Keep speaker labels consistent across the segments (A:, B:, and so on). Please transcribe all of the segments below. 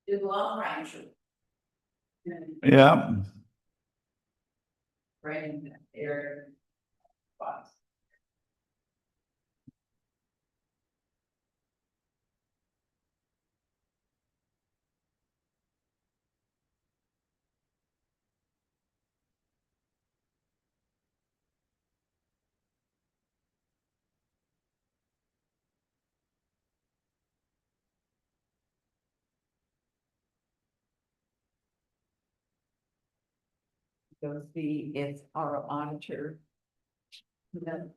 A: Do the long range.
B: Yeah.
A: Right in the area. Spots. Go see if our auditor. Then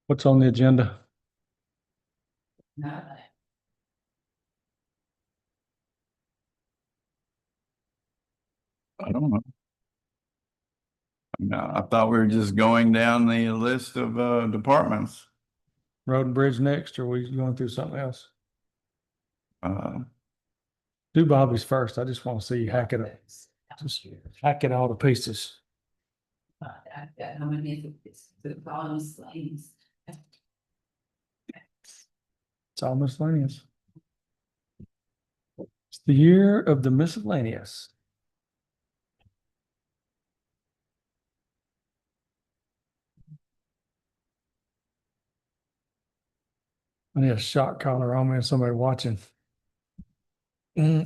C: What's on the agenda?
A: not.
B: I don't know. No, I thought we were just going down the list of departments.
C: Road and bridge next, or are we going through something else?
B: Uh,
C: Do Bobby's first. I just want to see you hack it up. Just hack it all to pieces.
A: I've got how many of it's the bottom lanes.
C: It's all miscellaneous. It's the year of the miscellaneous. I need a shot collar on me and somebody watching.
A: Yeah.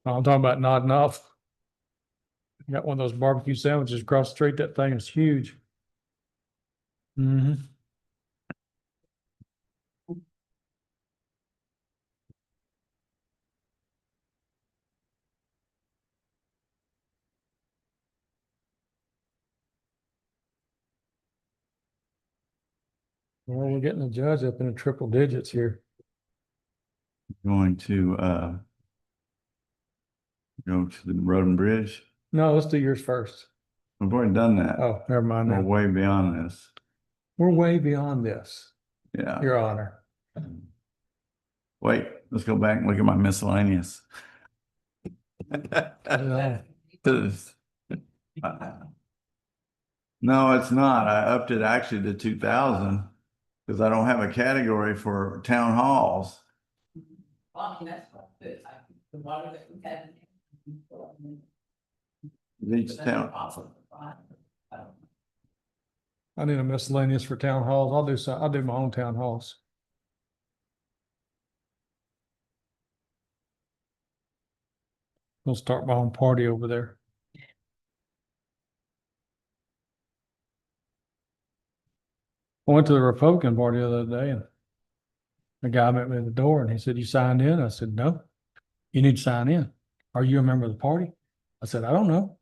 C: I'm talking about nodding off. Got one of those barbecue sandwiches across the street. That thing is huge. Mm-hmm. Well, we're getting the judge up in the triple digits here.
B: Going to, go to the road and bridge.
C: No, let's do yours first.
B: We've already done that.
C: Oh, never mind
B: We're
C: now.
B: way beyond this.
C: We're way beyond this,
B: Yeah.
C: Your Honor.
B: Wait, let's go back and look at my miscellaneous.
C: Yeah.
B: No, it's not. I upped it actually to 2,000 because I don't have a category for town halls.
A: Well, that's what it is. The water that we had.
B: Each town,
C: I need a miscellaneous for town halls. I'll do my own town halls. We'll start my own party over there. I went to the Republican Party the other day and the guy met me at the door and he said, "You signed in?" I said, "No, you need to sign in. Are you a member of the party?" I said, "I don't know.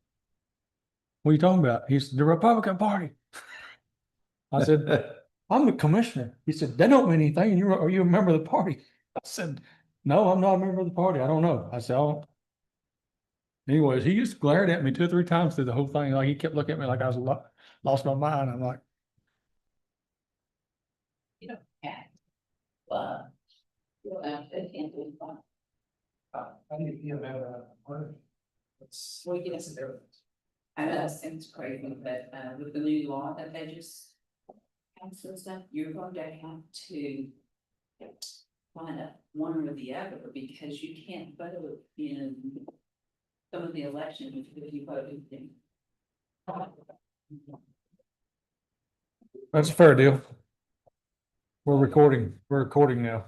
C: What are you talking about?" He said, "The Republican Party." I said, "I'm the commissioner." He said, "That don't mean anything. And are you a member of the party?" I said, "No, I'm not a member of the party. I don't know." I said, "Oh." Anyways, he just glared at me 2 or 3 times through the whole thing. Like he kept looking at me like I was lost my mind. I'm like,
A: You know, yeah. But. You know, it can't do fun.
C: I need to be a member of
A: Well, yes, there. I know that seems crazy, but with the new law that they just passed and stuff, you're going to have to find out one or the other because you can't vote in some of the elections if you voted in.
C: That's a fair deal. We're recording now.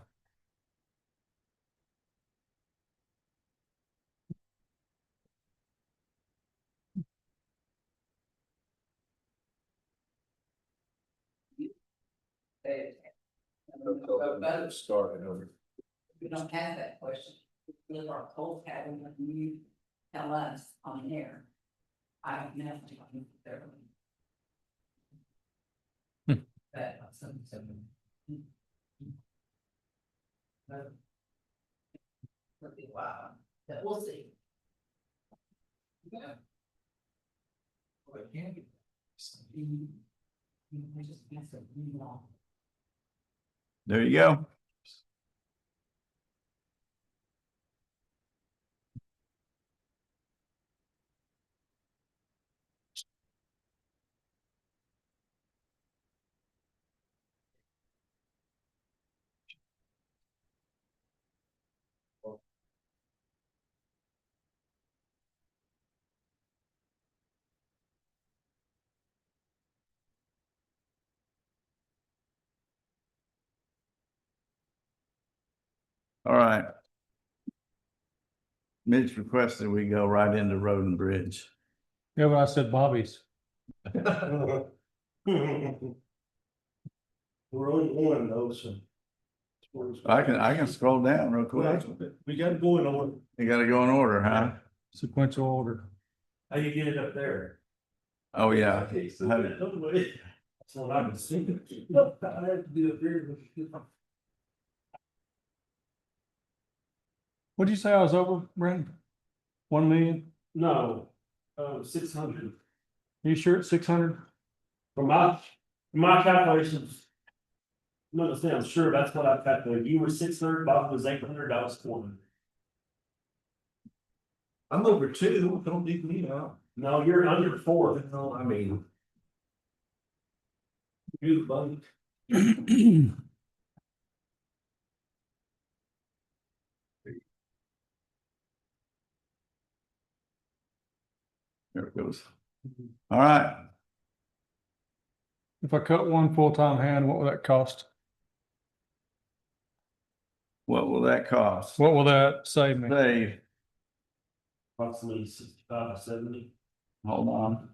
B: Started over.
A: We don't have that question. We live our whole cabin when you tell us on air. I don't know. That something. Wow, that we'll see. Yeah. Well, it can't be. We just have to move on.
B: There you go. All right. Mitch requested we go right into road and bridge.
C: Yeah, but I said Bobby's.
D: We're only one though, so.
B: I can scroll down real quick.
D: We gotta go in order.
B: You gotta go in order, huh?
C: Sequential order.
D: How you get it up there?
B: Oh, yeah.
D: Okay, so that's the way. That's what I've been seeing. I have to do it here.
C: What'd you say I was over, Brandon? 1 million?
D: No, 600.
C: You sure it's 600?
D: For my calculations. No, I'm sure that's what I calculated. You were 600, Bob was 800, I was 400.
E: I'm over two, don't leave me out.
D: No, you're under 4.
E: No, I mean. You buddy.
B: There it goes. All right,
C: If I cut one full-time hand, what will that cost?
B: what will that cost?
C: What will that save me?
B: Save,
D: Approximately 65, 70.
B: hold on,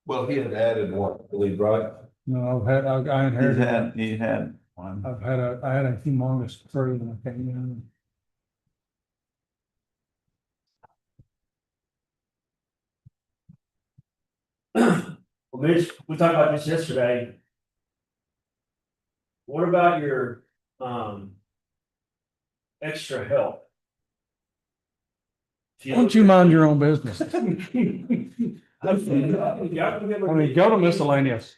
E: Well, he had added one, I believe, right?
C: No, I inherited.
B: he had one.
C: I had a humongous tree when I came in.
D: Well, Mitch, we talked about this yesterday. What about your, extra help?
C: Why don't you mind your own business?
D: I mean,
C: I mean, go to miscellaneous.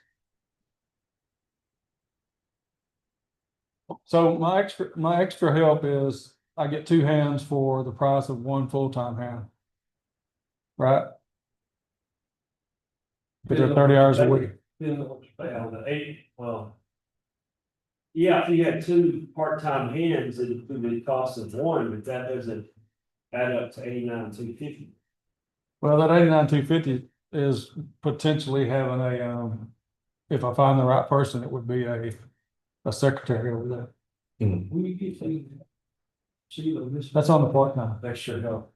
C: So my extra help is I get 2 hands for the price of 1 full-time hand. Right? But they're 30 hours a week.
D: Well. Yeah, if you had 2 part-time hands, it would be the cost of 1, but that doesn't add up to 89,250.
C: Well, that 89,250 is potentially having if I find the right person, it would be a secretary over there. That's on the part-time.
D: Extra help.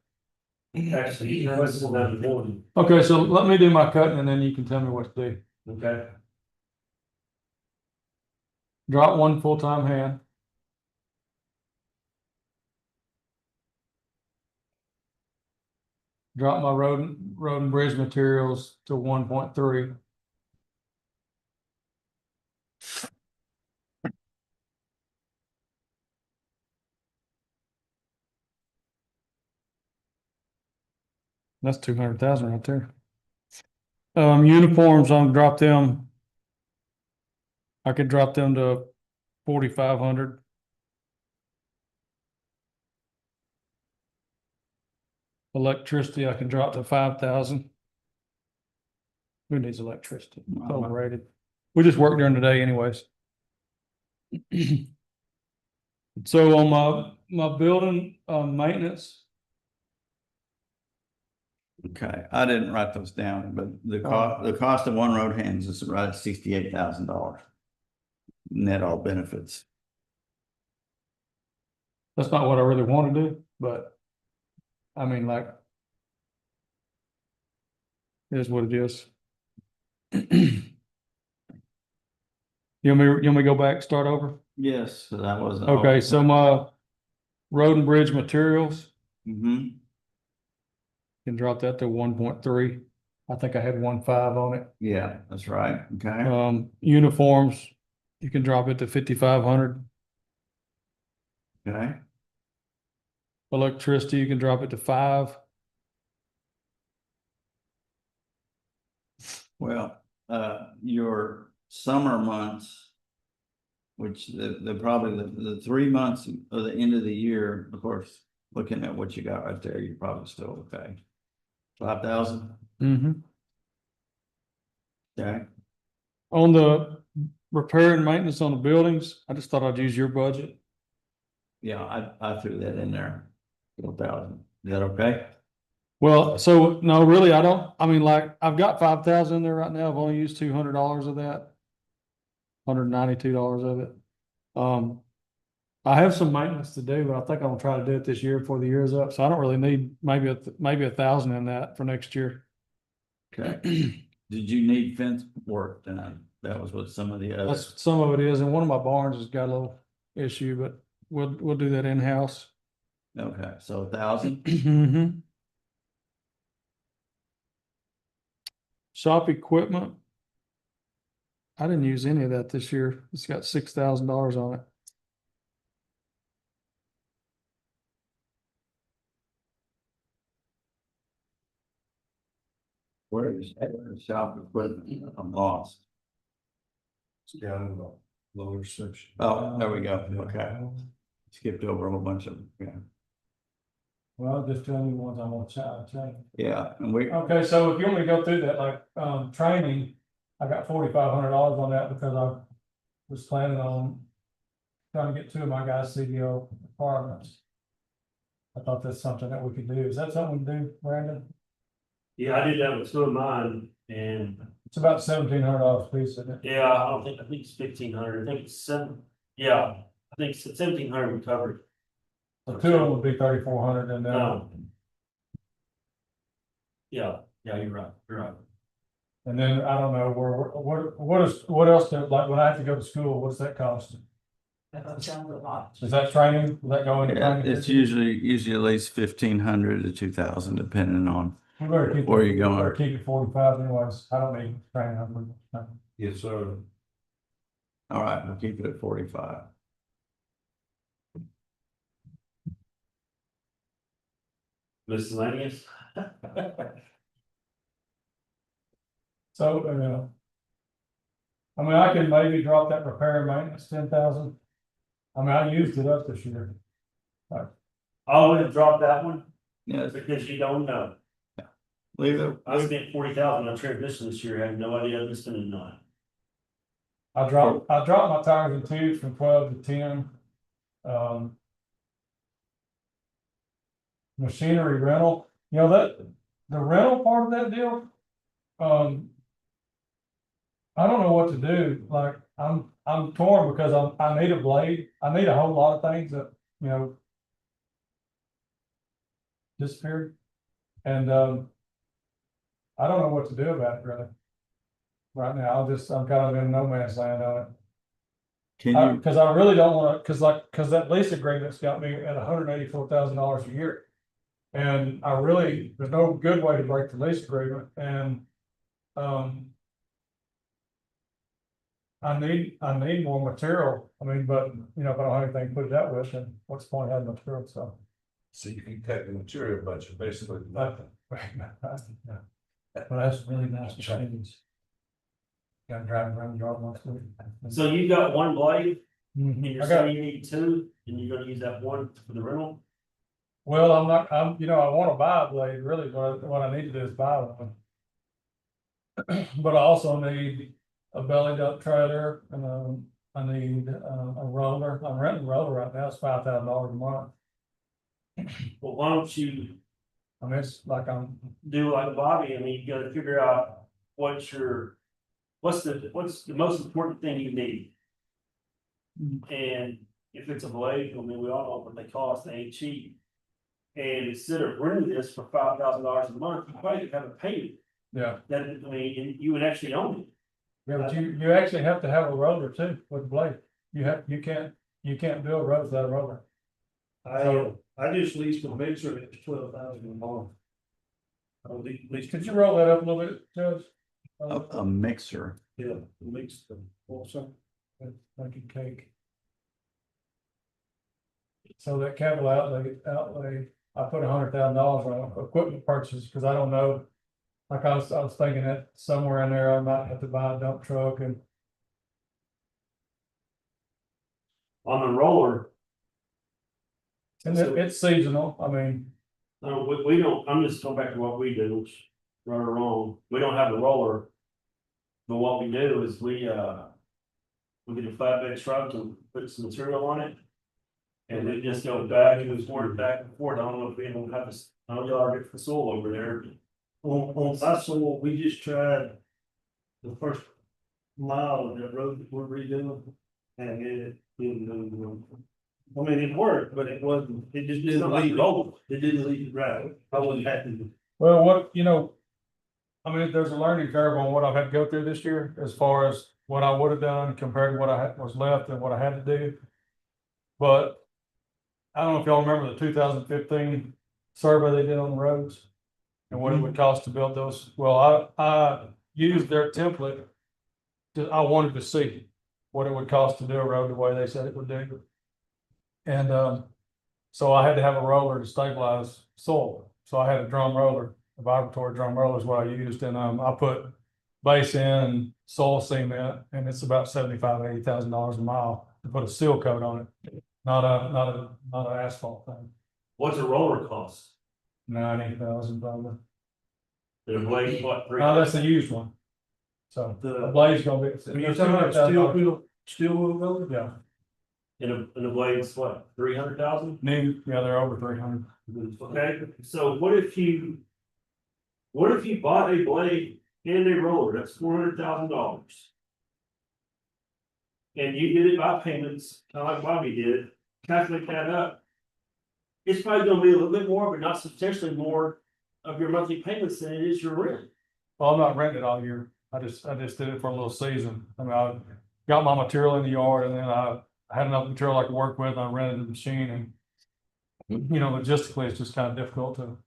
D: Actually, that's not important.
C: Okay, so let me do my cutting and then you can tell me what to do.
D: Okay.
C: Drop 1 full-time hand. Drop my road and bridge materials to 1.3. That's 200,000 right there. Uniforms, I could drop them to 4,500. Electricity, I can drop to 5,000. Who needs electricity? It's overrated. We just work during the day anyways. So on my building, maintenance,
B: Okay, I didn't write those down, but the cost of 1 road hands is right at $68,000. Net all benefits.
C: that's not what I really want to do, but I mean, like, it is what it is. You want me to go back, start over?
B: Yes, so that was.
C: Okay, so my road and bridge materials
B: Mm-hmm,
C: can drop that to 1.3. I think I had 1.5 on it.
B: yeah, that's right, okay,
C: Uniforms, you can drop it to 5,500.
B: okay.
C: Electricity, you can drop it to 5.
B: Well, your summer months, which probably the 3 months of the end of the year, of course, looking at what you got right there, you're probably still okay. 5,000,
C: Mm-hmm.
B: okay,
C: On the repair and maintenance on the buildings, I just thought I'd use your budget.
B: yeah, I threw that in there. 4,000, is that okay?
C: Well, so no, really, I mean, like, I've got 5,000 in there right now. I've only used $200 of that. $192 of it. I have some maintenance to do, but I think I'm gonna try to do it this year before the year is up. So I don't really need maybe 1,000 in that for next year.
B: Okay. Did you need fence work done? That was what some of the other.
C: That's some of it is, and one of my barns has got a little issue, but we'll do that in-house.
B: Okay, so 1,000,
C: Mhm. Shop equipment. I didn't use any of that this year. It's got $6,000 on it.
B: Where's shop equipment? I'm lost.
E: It's down in the lower section.
B: Oh, there we go. Okay. Skipped over a whole bunch of them. Yeah.
C: Well, just telling you the ones I'm gonna check.
B: Yeah, and we,
C: Okay, so if you want me to go through that, like, training, I got $4,500 on that because I was planning on trying to get two of my guys' CDO requirements. I thought that's something that we could do. Is that something we can do, Brandon?
D: Yeah, I did that with two of mine, and
C: It's about $1,700 a piece, isn't it?
D: yeah, I think it's 1,500, I think it's seven, yeah, I think it's 1,700 we covered.
C: So two of them would be 3,400 and then,
D: Yeah, you're right,
C: and then I don't know what else, like when I have to go to school, what's that cost?
A: That sounds a lot.
C: Is that training? Will that go into
B: yeah,
C: training?
B: it's usually at least 1,500 to 2,000, depending on.
C: We better keep
B: Where
C: it-
B: you
C: we
B: going?
C: better keep it 45 anyways. I don't need training.
E: Yes, sir.
B: All right, we'll keep it at 45.
D: miscellaneous.
C: So, I mean, I can maybe drop that repair and maintenance 10,000. I mean, I used it up this year.
D: I would have dropped that one,
B: Yes,
D: because you don't know.
B: leave it.
D: I spent 40,000 on transmission this year, I have no idea I've been spending on it.
C: I dropped my tires and tubes from 12 to 10. Machinery rental, you know, that, the rental part of that deal, I don't know what to do, like, I'm torn because I need a blade, I need a whole lot of things that, you know. Disappeared, and, I don't know what to do about it really. Right now, I'm kind of in no man's land on it.
B: Can you,
C: Cause I really don't wanna, cause that lease agreement's got me at $184,000 a year. And there's no good way to break the lease agreement, and, I need more material, I mean, but, you know, if I don't have anything to put it out with, then what's the point of having material, so.
E: So you can cut the material budget, basically.
C: But that's really nice changes. Got to drive around the yard once a week.
D: So you got one blade, and
C: Mhm.
D: you're
C: I got,
D: saying you need two, and you're gonna use that one for the rental?
C: well, you know, I want to buy a blade, really, what I need to do is buy one. But I also need a belly dump trailer, and, I need, a roller, I'm renting a roller right now, it's $5,000 a month.
D: Well, why don't you
C: I mean, it's like
D: do like Bobby, I mean, you gotta figure out what's the most important thing you need? And if it's a blade, I mean, we all know what they cost, they ain't cheap. And instead of renting this for $5,000 a month, you probably have a payment
C: yeah,
D: that, I mean, you would actually own it.
C: yeah, but you actually have to have a roller too with the blade. You can't build roads without a roller.
D: I just leased a mixer, it's 12,000 a month.
C: Could you roll that up a little bit, Judge?
B: a mixer?
D: Yeah, mixed them, also.
C: Making cake. So that capital outlay, I put $100,000 on equipment purchases, because I don't know. Like I was thinking that somewhere in there, I might have to buy a dump truck and.
D: On the roller,
C: And it's seasonal, I mean,
D: no, we don't, I'm just going back to what we do, which, right or wrong, we don't have the roller. But what we do is we get a flatbed truck and put some material on it. And it just goes back and forth, I don't know if we don't have this, I don't know, y'all get the soil over there. On my soil, we just tried the first mile of that road that we're redoing. And it didn't, I mean, it worked, but it wasn't, it just didn't lead over, it didn't lead right, I wasn't happy.
C: well, I mean, there's a learning curve on what I've had to go through this year, as far as what I would have done compared to what was left and what I had to do. But I don't know if y'all remember the 2015 survey they did on the roads and what it would cost to build those. Well, I used their template. I wanted to see what it would cost to do a road the way they said it would do. And, so I had to have a roller to stabilize soil. So I had a drum roller. a vibratory drum roller is what I used, and I put base in and soil cement, and it's about $75,000-$80,000 a mile to put a seal coat on it. Not an asphalt thing.
D: What's a roller cost?
C: 90,000 probably.
D: The blade, what, three?
C: That's a used one. So the
E: The-
C: blade's gonna be.
E: You're talking about steel wheel roller?
C: Yeah,
D: And the blade's what, 300,000?
C: new, yeah, they're over 300.
D: Okay, so what if you bought a blade and a roller, that's $400,000. And you did it by payments, kind of like Bobby did, calculate that up. It's probably gonna be a little bit more, but not substantially more of your monthly payments than it is your rent.
C: Well, I'm not renting it all year. I just did it for a little season. I mean, I got my material in the yard, and then I had enough material I could work with, and I rented the machine, and you know, logistically, it's just kind of difficult to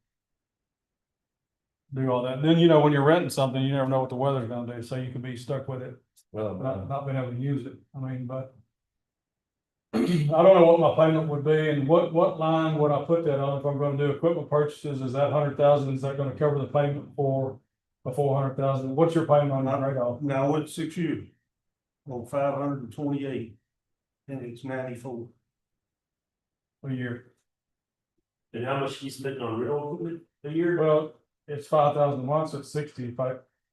C: do all that. And then, you know, when you're renting something, you never know what the weather's gonna do, so you could be stuck with it, not being able to use it. I mean, but I don't know what my payment would be, and what line would I put that on if I'm gonna do equipment purchases? Is that 100,000, is that gonna cover the payment for a 400,000? What's your payment on that radar?
E: Now, I went 6 years. On 528. And it's 94.
C: A year?
D: And how much you spending on rental equipment a year?
C: Well, it's 5,000 once, it's 60.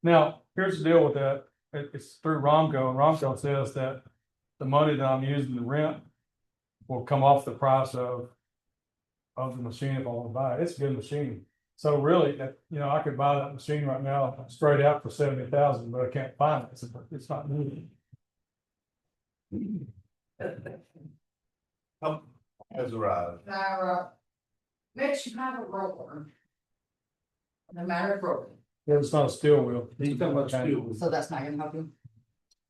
C: Now, here's the deal with that. It's through Romco, and Romco says that the money that I'm using to rent will come off the price of the machine if I want to buy it. It's a good machine. So really, that, you know, I could buy that machine right now straight out for 70,000, but I can't find it. It's not new.
E: Has arrived.
A: Now, Mitch, you have a roller. No matter broken,
C: It's not a steel wheel.
E: He's talking about steel wheel.
A: so that's not gonna help you?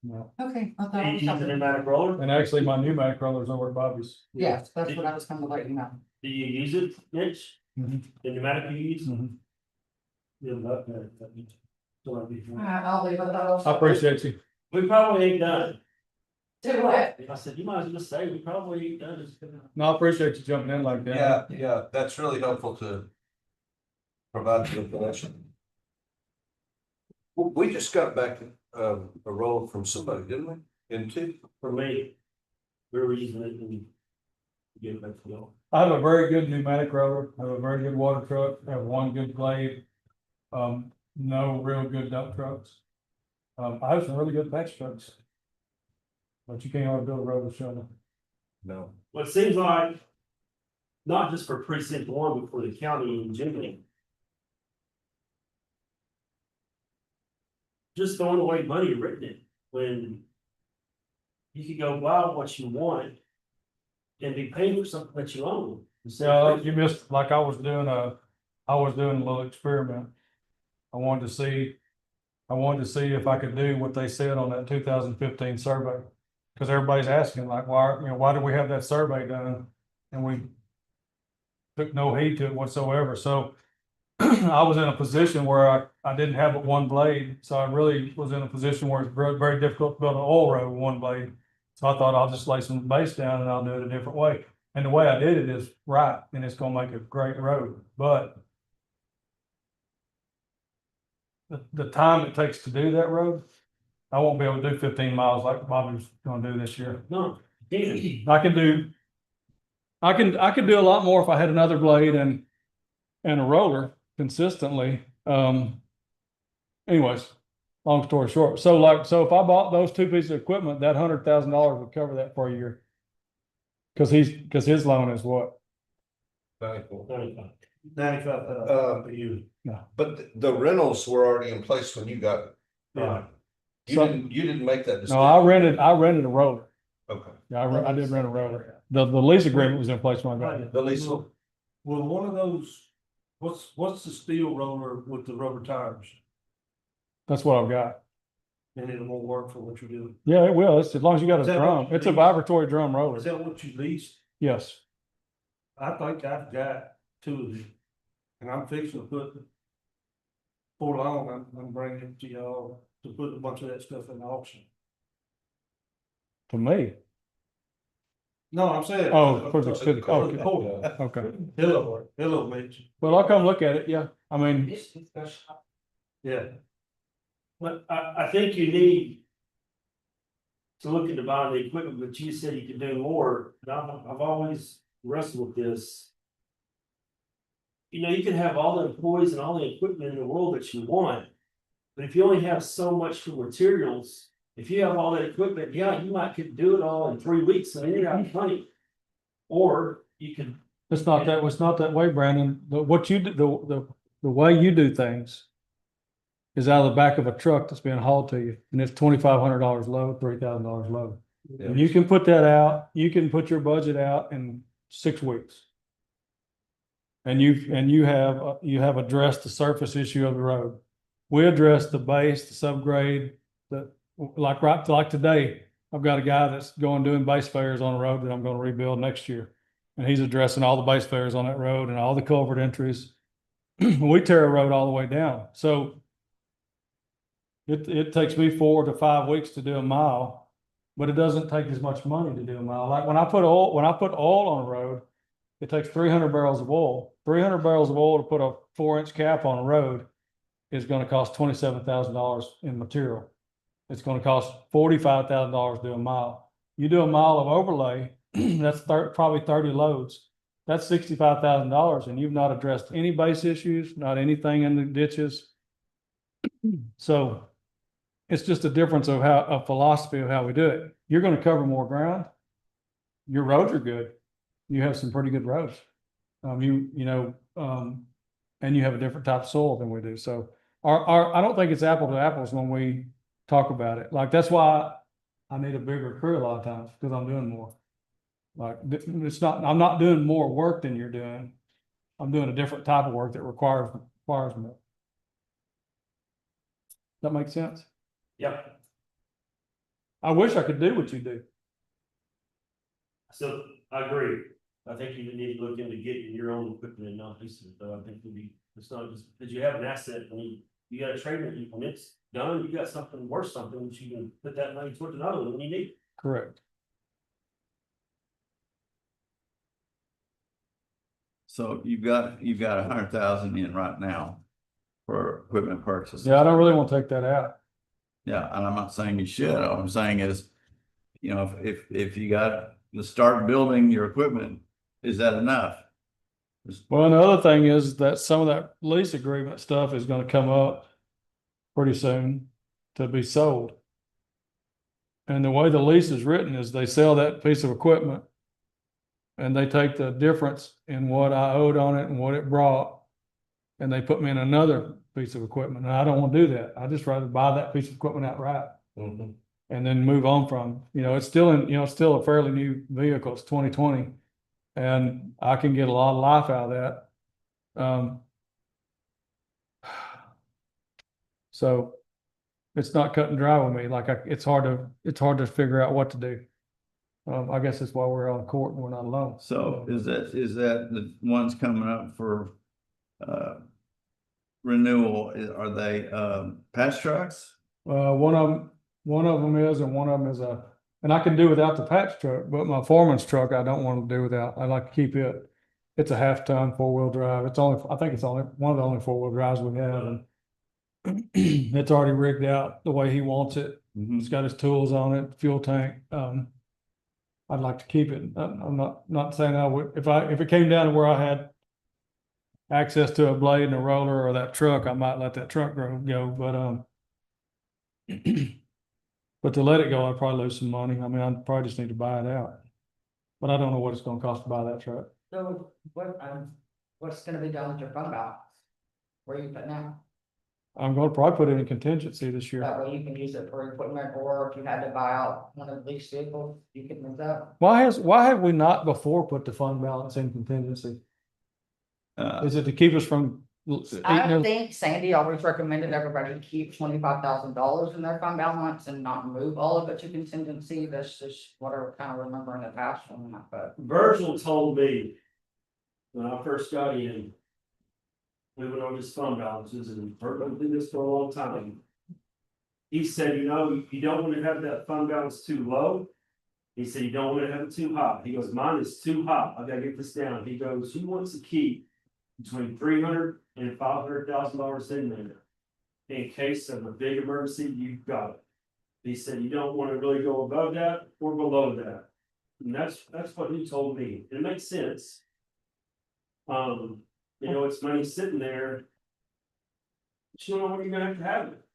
C: No.
A: Okay, I thought
D: Do
A: it
D: you
A: was
D: use an
A: something.
D: pneumatic roller?
C: And actually, my pneumatic roller's over at Bobby's.
A: Yes, that's what I was gonna let you know.
D: Do you use it, Mitch?
C: Mhm.
D: The pneumatic you use?
C: Mhm.
D: Yeah, that. So I'd be fine.
A: I'll leave it though.
C: I appreciate you.
D: We probably ain't done.
A: Do what?
D: I said, you might as well just say, we probably ain't done.
C: No, I appreciate you jumping in like that.
E: Yeah, that's really helpful to provide the information. We just got back a roll from somebody, didn't we? Into
D: For me, we were using it and get it back to y'all.
C: I have a very good pneumatic roller, I have a very good water truck, I have one good blade. No real good dump trucks. I have some really good patch trucks. But you can't always build a roller shovel.
E: no.
D: Well, it seems like, not just for precinct one, but for the county in general. Just throwing away money written it, when you could go buy what you want and be paid for something that you own.
C: So you missed, like I was doing a little experiment. I wanted to see if I could do what they said on that 2015 survey. Cause everybody's asking like, why did we have that survey done? And we took no heed to it whatsoever. So I was in a position where I didn't have but one blade. So I really was in a position where it's very, very difficult to build an oil road with one blade. So I thought I'll just lay some base down and I'll do it a different way. And the way I did it is right, and it's gonna make a great road, but the time it takes to do that road, I won't be able to do 15 miles like Bobby's gonna do this year.
D: No, damn.
C: I can do a lot more if I had another blade and a roller consistently. Anyways, long story short, so if I bought those two pieces of equipment, that $100,000 would cover that for a year. Cause his loan is what?
E: 95,000 a year.
F: But the rentals were already in place when you got it.
C: Yeah.
F: You didn't make that
C: No,
F: decision.
C: I rented a roller.
F: Okay.
C: Yeah, I did rent a roller. The lease agreement was in place when I got it.
F: The lease,
E: Well, one of those, what's the steel roller with the rubber tires?
C: That's what I've got.
E: And it won't work for what you're doing.
C: Yeah, it will. It's as long as you got a
E: Is that
C: drum.
E: what you
C: It's a
E: lease?
C: vibratory drum roller.
E: Is that what you leased?
C: Yes.
E: I think I've got 2 of them. And I'm fixing to put. For long, I'm bringing it to y'all to put a bunch of that stuff in auction.
C: To me.
E: No, I'm saying.
C: Oh, for the city,
E: For the
C: okay.
E: court.
C: Okay,
E: Hello, Mitch.
C: well, I'll come look at it, yeah, I mean,
E: Yeah,
D: But I think you need. To look into buying the equipment, but you said you could do more, and I've always wrestled with this. You know, you can have all the employees and all the equipment in the world that you want. But if you only have so much for materials, if you have all that equipment, yeah, you might could do it all in 3 weeks, and then you got money. Or you can,
C: it's not that way, Brandon, what you do, the way you do things. Is out of the back of a truck that's being hauled to you, and it's $2,500 load, $3,000 load. And you can put that out, you can put your budget out in 6 weeks. And you have addressed the surface issue of the road. We addressed the base, the subgrade, like today, I've got a guy that's doing base failures on a road that I'm gonna rebuild next year. And he's addressing all the base failures on that road and all the culvert entries. We tear a road all the way down, so it takes me 4 to 5 weeks to do a mile, but it doesn't take as much money to do a mile. Like when I put oil on a road, it takes 300 barrels of oil. 300 barrels of oil to put a 4-inch cap on a road is gonna cost $27,000 in material. It's gonna cost $45,000 to do a mile. You do a mile of overlay, that's probably 30 loads. That's $65,000, and you've not addressed any base issues, not anything in the ditches. So it's just a difference of a philosophy of how we do it. You're gonna cover more ground. Your roads are good. You have some pretty good roads. And you have a different type of soil than we do. So I don't think it's apple to apples when we talk about it. Like, that's why I need a bigger crew a lot of times, because I'm doing more. Like, I'm not doing more work than you're doing. I'm doing a different type of work that requires more. That makes sense?
D: yep,
C: I wish I could do what you do.
D: so I agree. I think you need to look into getting your own equipment and not leasing it, though. I think it's not just because you have an asset, and you got a trade it, when it's done, you got something worth something, that you can put that money towards another one when you need it.
C: Correct.
B: So you've got 100,000 in right now for equipment purchases.
C: Yeah, I don't really want to take that out.
B: Yeah, and I'm not saying you should. All I'm saying is, you know, if you got to start building your equipment, is that enough?
C: Well, and the other thing is that some of that lease agreement stuff is gonna come up pretty soon to be sold. And the way the lease is written is they sell that piece of equipment and they take the difference in what I owed on it and what it brought, and they put me in another piece of equipment. And I don't want to do that. I just rather buy that piece of equipment outright.
F: Mhm.
C: And then move on from, it's still it's still a fairly new vehicle. It's 2020. And I can get a lot of life out of that. So it's not cut and dry with me. Like, it's hard to figure out what to do. I guess that's why we're on court and we're not alone.
B: So is that the ones coming up for renewal? Are they patch trucks?
C: One of them is, and one of them is and I can do without the patch truck, but my foreman's truck, I don't want to do without. I like to keep it. It's a 1/2-ton 4-wheel drive. I think it's only one of the only 4-wheel drives we have, and it's already rigged out the way he wants it.
B: Mhm.
C: It's got his tools on it, fuel tank. I'd like to keep it. I'm not saying I would, if it came down to where I had access to a blade and a roller or that truck, I might let that truck go, but to let it go, I'd probably lose some money. I mean, I'd probably just need to buy it out. But I don't know what it's gonna cost to buy that truck.
G: So what's gonna be done with your fund balance? Where you put now?
C: I'm gonna probably put it in contingency this year.
G: That way you can use it for equipment, or if you had to buy out one of the leased vehicles, you can move that.
C: Why have we not before put the fund balance in contingency? Is it to keep us from
G: I
C: eating?
G: think Sandy always recommended everybody to keep $25,000 in their fund balance and not move all of it to contingency. That's just what I kind of remember in the past from that, but.
D: Virgil told me when I first got in, we went over his fund balances, and Virgil did this for a long time. He said, you don't want to have that fund balance too low, He said, you don't wanna have it too hot. He goes, mine is too hot. I gotta get this down. He goes, he wants to keep between $300,000 and $500,000 in there. In case of a big emergency, you've got it. He said, you don't wanna really go above that or below that. And that's what he told me. It makes sense. It's money sitting there. But you don't know when you're gonna have it.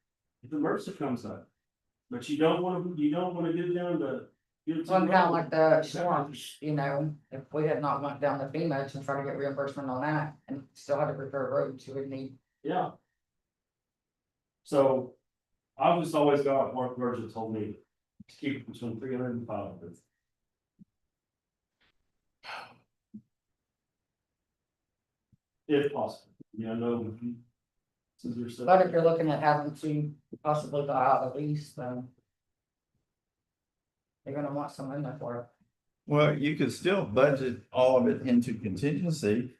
D: If the emergency comes up. But you don't wanna get down to.
G: One kind of like the storms, if we had not went down the FEMA and tried to get reimbursement on that and still had to repair roads, you would need.
D: Yeah. So, I was always got what Mark Virgil told me, to keep it between 300 and 500. If possible, no.
G: But if you're looking at having to possibly buy out the lease, then. You're gonna want some in there for it.
B: Well, you could still budget all of it into contingency.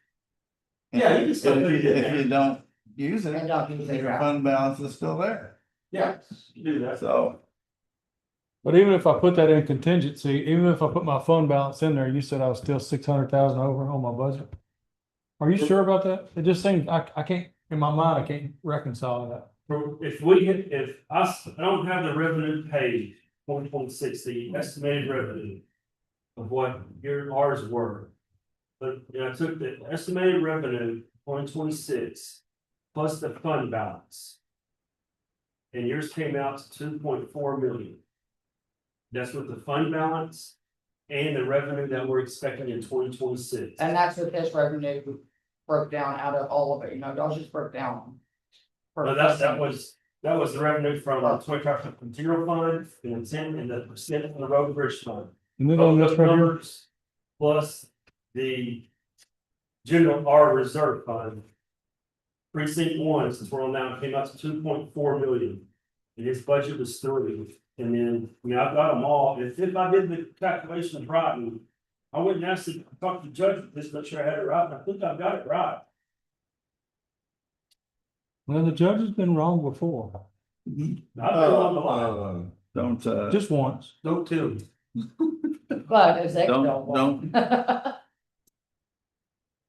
D: Yeah, you can still put it in
B: If
D: there.
B: you don't use it,
G: And don't use it,
B: your
G: yeah.
B: fund balance is still there,
D: Yeah, you do that.
B: so.
C: But even if I put that in contingency, even if I put my fund balance in there, you said I was still 600,000 over on my budget. Are you sure about that? It just seems, I can't, in my mind, I can't reconcile that.
D: If I don't have the revenue paid, 2026, the estimated revenue. Of what ours were. But I took the estimated revenue, 2026, plus the fund balance. And yours came out to 2.4 million. That's with the fund balance and the revenue that we're expecting in 2026.
G: And that's with his revenue broke down out of all of it, y'all just broke down.
D: But that was the revenue from our 25% material fund, the intent and the percent from the road and bridge fund.
C: And then on
D: Both
C: this
D: those
C: right here,
D: numbers, plus the general R reserve fund. Precinct 1, since we're on now, came out to 2.4 million. And his budget was 3, and then, I've got them all, if I did the calculations right, and I wouldn't ask to talk to the judge, just make sure I had it right, and I think I've got it right.
C: well, the judge has been wrong before,
D: I've been on the line.
B: Don't,
C: just once.
E: Don't tell me.
G: But as they
B: don't,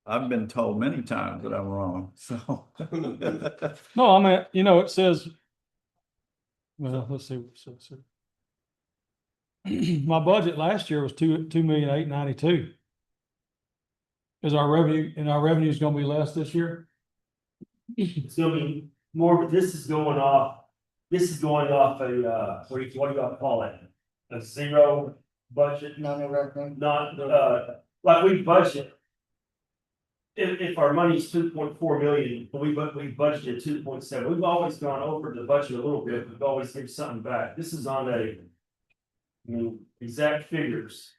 B: I've been told many times that I'm wrong, so.
C: No, I mean, it says. Well, let's see what it says here. My budget last year was 2,892,000. Is our revenue is gonna be less this year?
D: It's gonna be more, but this is going off a, what do you call it? A zero budget,
G: No new revenue.
D: not, like we budget. If our money's 2.4 million, we budgeted 2.7, we've always gone over the budget a little bit, we've always given something back, this is on a. Exact figures.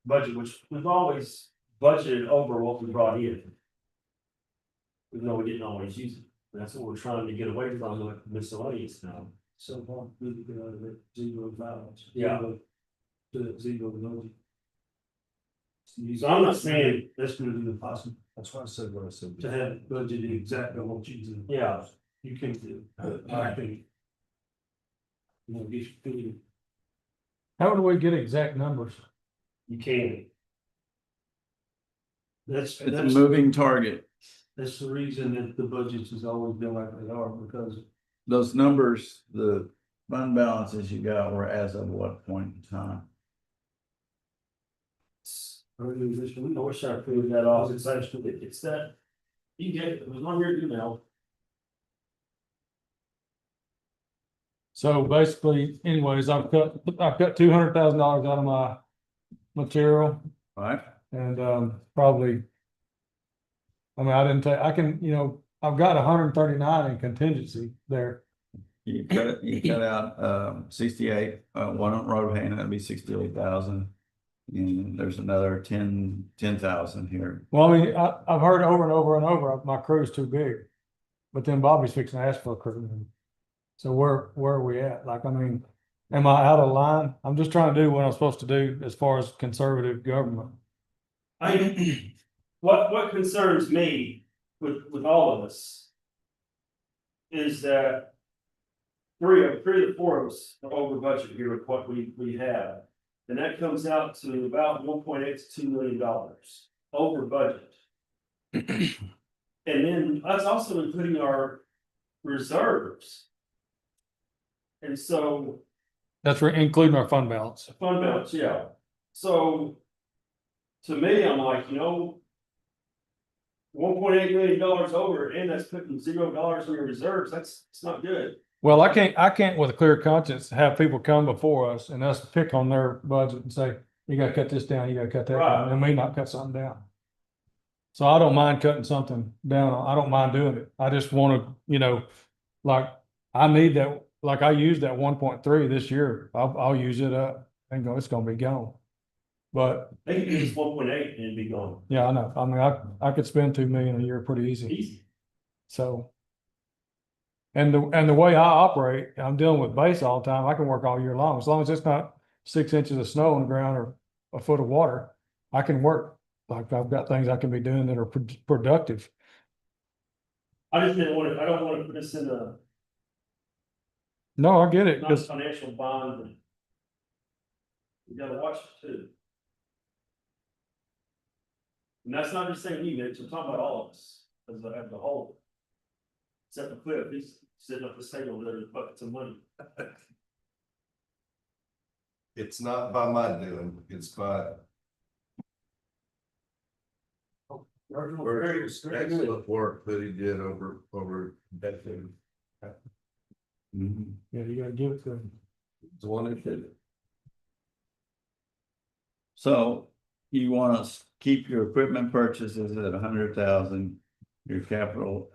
D: Budget, which we've always budgeted over what we brought in. Even though we didn't always use it, that's what we're trying to get away from with miscellaneous now.
E: So, we get out of it, zero balance.
D: Yeah.
E: To zero budget.
D: So I'm not saying
E: That's gonna be impossible. That's why I said what I said. To have budgeted exactly what you do.
D: Yeah.
E: You can't do. I think. Get you.
C: How do we get exact numbers?
D: you can.
E: That's,
B: It's a
E: that's,
B: moving target.
E: that's the reason that the budgets has always been like they are, because
B: Those numbers, the fund balances you got were as of what point in time?
E: earlier this week.
D: I wish I could that off, it's actually, it's that. You get it, it was on your email.
C: So basically, anyways, I've cut $200,000 out of my material
B: Right?
C: and, probably. I mean, I didn't take, I've got 139 in contingency there.
B: You cut out 68, one on road hand, that'd be 68,000. And there's another 10,000 here.
C: Well, I mean, I've heard over and over and over, my crew's too big. But then Bobby's fixing to ask for a crew. So where are we at? Like, I mean, am I out of line? I'm just trying to do what I'm supposed to do as far as conservative government.
D: What concerns me with all of us. Is that. 3 of the 4 of us are over budget here with what we have. And that comes out to about $1.8 to $2 million over budget. And then that's also including our reserves. And so
C: That's including our fund balance.
D: fund balance, yeah. So to me, I'm like, $1.8 million over, and that's putting $0 in your reserves. It's not good.
C: Well, I can't with a clear conscience have people come before us and us pick on their budget and say, you gotta cut this down, you gotta cut that down, and we not cut something down. So I don't mind cutting something down. I don't mind doing it. I just wanna, like, I need that, like I used that 1.3 this year. I'll use it up and it's gonna be gone. But
D: They could use 1.8 and be gone.
C: yeah, I know. I mean, I could spend 2 million a year pretty easy.
D: Easy.
C: So. And the way I operate, I'm dealing with base all the time. I can work all year long. As long as it's not 6 inches of snow on the ground or a foot of water, I can work. Like I've got things I can be doing that are productive.
D: I just didn't want to, I don't want to put this in a
C: No, I get it.
D: not a
C: 'Cause
D: financial bond. But you gotta watch it too. And that's not just saying you, Mitch, I'm talking about all of us as a whole. Except for Cliff, he's sitting up the table there with buckets of money.
F: It's not by my doing, it's by Virgil's excellent work that he did over decade.
C: yeah, you gotta give it to them.
F: The one that did it.
B: So you want to keep your equipment purchases at 100,000, your capital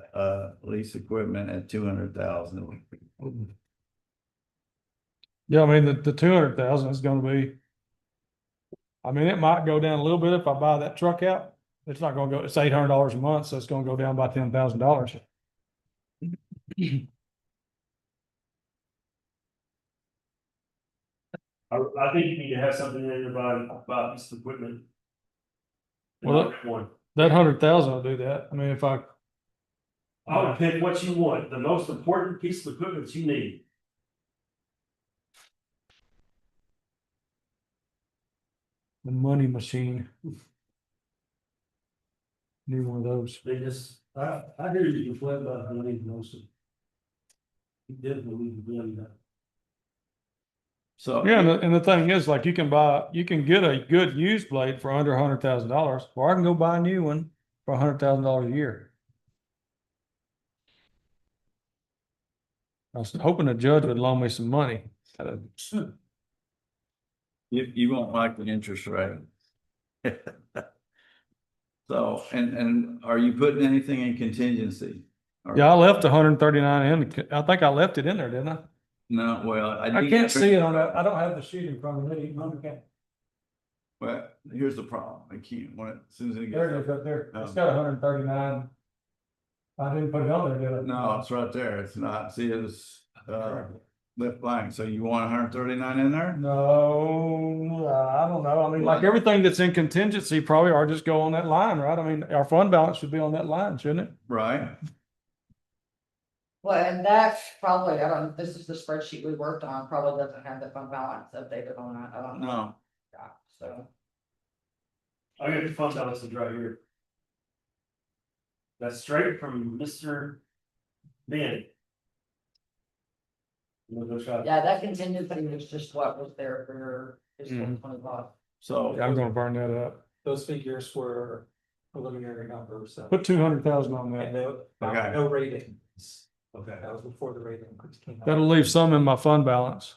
B: lease equipment at 200,000.
C: Yeah, I mean, the 200,000 is gonna be. I mean, it might go down a little bit if I buy that truck out. It's not gonna go, it's $800 a month, so it's gonna go down by $10,000.
D: I think you need to have something in there about this equipment.
C: Well,
D: One,
C: That 100,000 will do that. I mean, if I
D: would pick what you want, the most important piece of equipment you need.
C: the money machine. Need one of those.
E: They just, I hear you complain about money most of. He definitely did that.
B: So.
C: Yeah, and the thing is, like, you can get a good used blade for under $100,000, or I can go buy a new one for $100,000 a year. I was hoping the judge would loan me some money.
B: You won't like the interest rate. So, and are you putting anything in contingency? Or-
C: Yeah, I left 139 in, I think I left it in there, didn't I?
B: No, well,
C: I can't see it on that, I don't have the sheet in front of me. Okay.
B: Well, here's the problem. I can't, as soon as it
C: There it
B: gets.
C: is, up there, it's got 139. I didn't put it on there, did I?
B: No, it's right there. It's not, see, it's left blank. So you want 139 in there?
C: No, I don't know. I mean, like everything that's in contingency probably are just go on that line, right? I mean, our fund balance should be on that line, shouldn't it?
B: Right.
G: Well, and that's probably, I don't, this is the spreadsheet we worked on, probably doesn't have the fund balance updated on that, I don't know.
B: No,
G: Yeah, so.
D: I got the fund balances right here. That's straight from Mr. Ben.
G: Yeah, that contingency was just what was there for your fiscal
C: Mhm.
G: 25.
B: so.
C: Yeah, I'm gonna burn that up.
E: Those figures were preliminary numbers, so.
C: Put 200,000 on
E: And
C: that.
B: Okay.
E: no ratings. Okay. That was before the rating came out.
C: That'll leave some in my fund balance,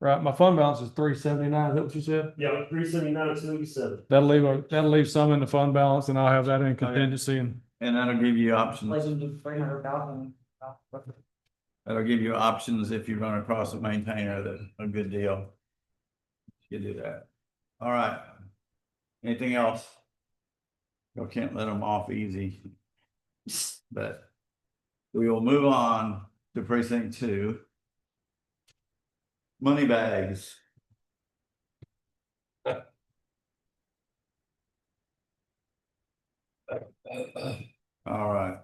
C: right? My fund balance is 379, is that what you said?
D: Yeah, 379.77.
C: That'll leave some in the fund balance and I'll have that in contingency and.
B: And that'll give you
G: Like
B: options.
G: you do 300,000.
B: That'll give you options if you run across a maintainer that's a good deal. You do that. All right. Anything else? You can't let them off easy. But we will move on to precinct 2. Money bags. All right.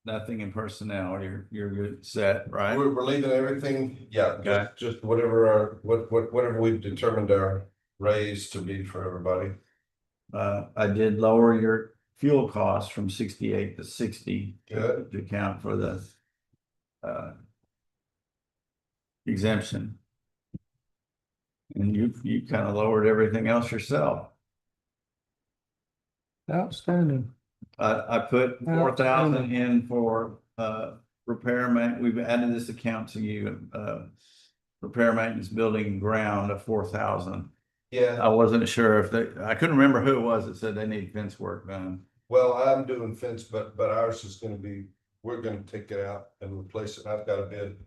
B: Nothing in personnel, you're good set, right?
F: We're leaving everything, yeah,
B: Okay.
F: just whatever whatever we've determined our raise to be for everybody.
B: I did lower your fuel costs from 68 to 60
F: Good.
B: to account for the exemption. And you kind of lowered everything else yourself.
C: Outstanding.
B: I put 4,000 in for repair we've added this account to you, repair maintenance building and ground of 4,000.
F: Yeah,
B: I wasn't sure if I couldn't remember who it was that said they need fence work done.
F: well, I'm doing fence, but ours is gonna be, we're gonna take it out and replace it. I've got a bid.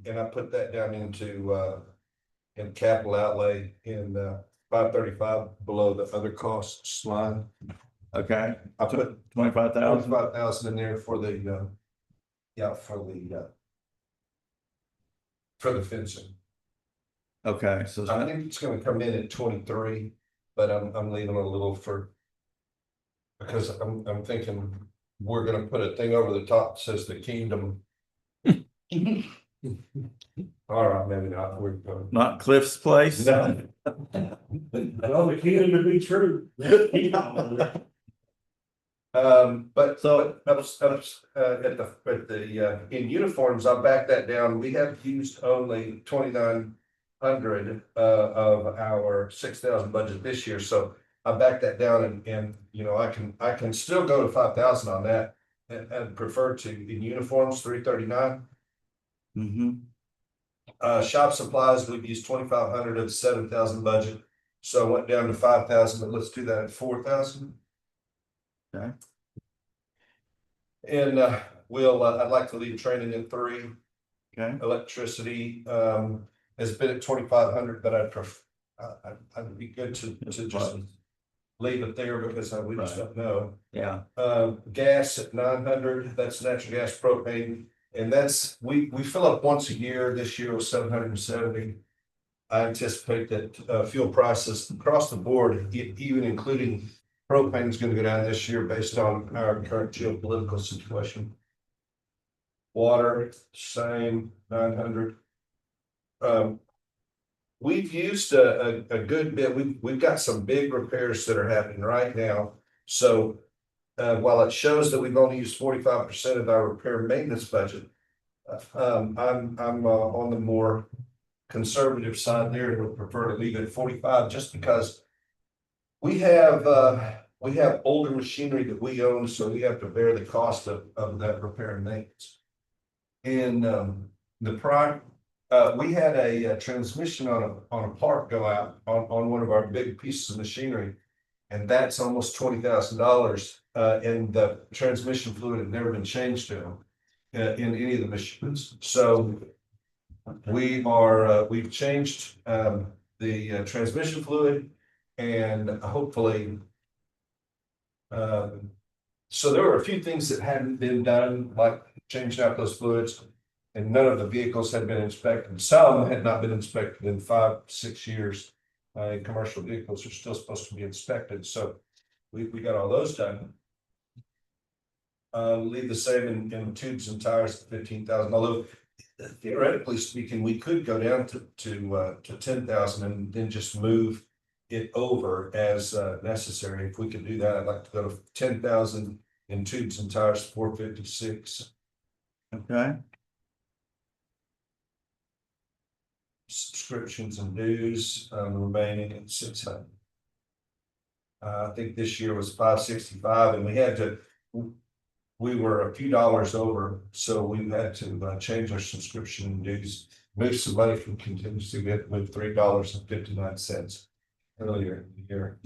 F: And I put that down into in capital outlay in 535 below the other costs line.
B: Okay,
F: I put
B: 25,000.
F: 25,000 in there for the for the fencing.
B: Okay, so
F: I think it's gonna come in at 23, but I'm leaving a little for. Because I'm thinking we're gonna put a thing over the top that says the kingdom. All right, maybe not, we're going.
B: not Cliff's place.
F: No.
D: Well, the kingdom to be true.
F: But
B: So-
F: at the in uniforms, I backed that down. We have used only 2,900 of our 6,000 budget this year, so I backed that down and you know, I can still go to 5,000 on that and prefer to in uniforms 339.
B: Mm-hmm.
F: Shop supplies, we've used 2,500 of the 7,000 budget, so I went down to 5,000, but let's do that at 4,000.
B: Okay.
F: And I'd like to leave training at 3.
B: Okay.
F: Electricity has been at 2,500, but I'd be good to just leave it there because we just don't know.
B: Yeah.
F: Gas at 900, that's natural gas propane, and that's we fill up once a year. This year was 770. I anticipate that fuel prices across the board, even including propane, is going to go down this year based on our current geopolitical situation. Water, same, 900. We've used a good bit. We've got some big repairs that are happening right now. So while it shows that we've only used 45% of our repair and maintenance budget, I'm on the more conservative side there and would prefer to leave it at 45 just because we have older machinery that we own, so we have to bear the cost of that repair and maintenance. And we had a transmission on a part go out on one of our big pieces of machinery, and that's almost $20,000. And the transmission fluid had never been changed to them in any of the machines. So we've changed the transmission fluid, and hopefully. So there were a few things that hadn't been done, like changing out those fluids, and none of the vehicles had been inspected. Some had not been inspected in 5-6 years. Commercial vehicles are still supposed to be inspected, so we got all those done. Leave the same in tubes and tires at 15,000. Although theoretically speaking, we could go down to 10,000 and then just move it over as necessary. If we could do that, I'd like to go to 10,000 in tubes and tires, 456.
B: Okay.
F: Subscriptions and dues remaining at 600. I think this year was 565, and we were a few dollars over, so we had to change our subscription and dues, move some money from contingency. We had to move $3.59 earlier in the year.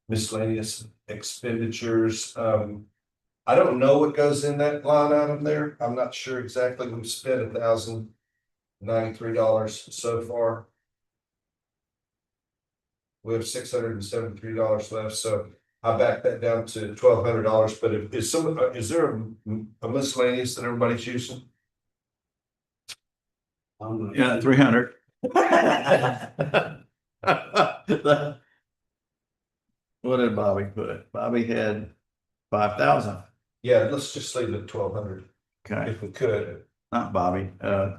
F: Miscellaneous expenditures. I don't know what goes in that line item there. I'm not sure exactly. We've spent $1,093 so far. We have $673 left, so I backed that down to $1,200. But is there a miscellaneous that everybody's using?
B: Yeah, 300. What did Bobby put? Bobby had 5,000.
F: Yeah, let's just leave it at 1,200
B: Okay,
F: if we could.
B: not Bobby,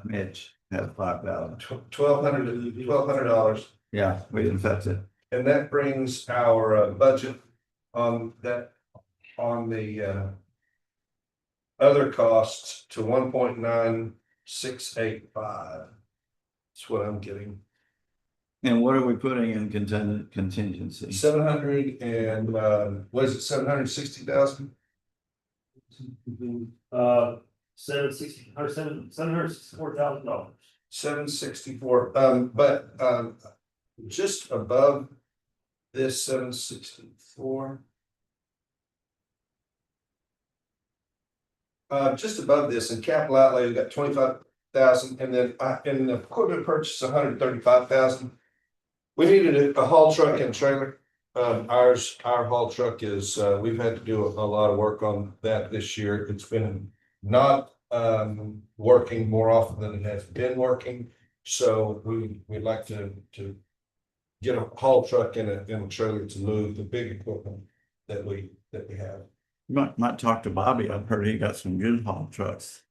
B: Mitch had 5,000.
F: $1,200.
B: Yeah, we didn't fix it.
F: And that brings our budget on that, on the other costs to 1.9685. That's what I'm getting.
B: And what are we putting in contingency?
F: 700 and what is it, 760,000?
D: 764,000.
F: $764, but just above this 764. Just above this in capital outlay, we've got 25,000, and then in the equipment purchase, 135,000. We needed a haul truck and trailer. Our haul truck is, we've had to do a lot of work on that this year. It's been not working more often than it has been working. So we'd like to get a haul truck and a trailer to move the big equipment that we have.
B: You might talk to Bobby. I've heard he got some good haul trucks.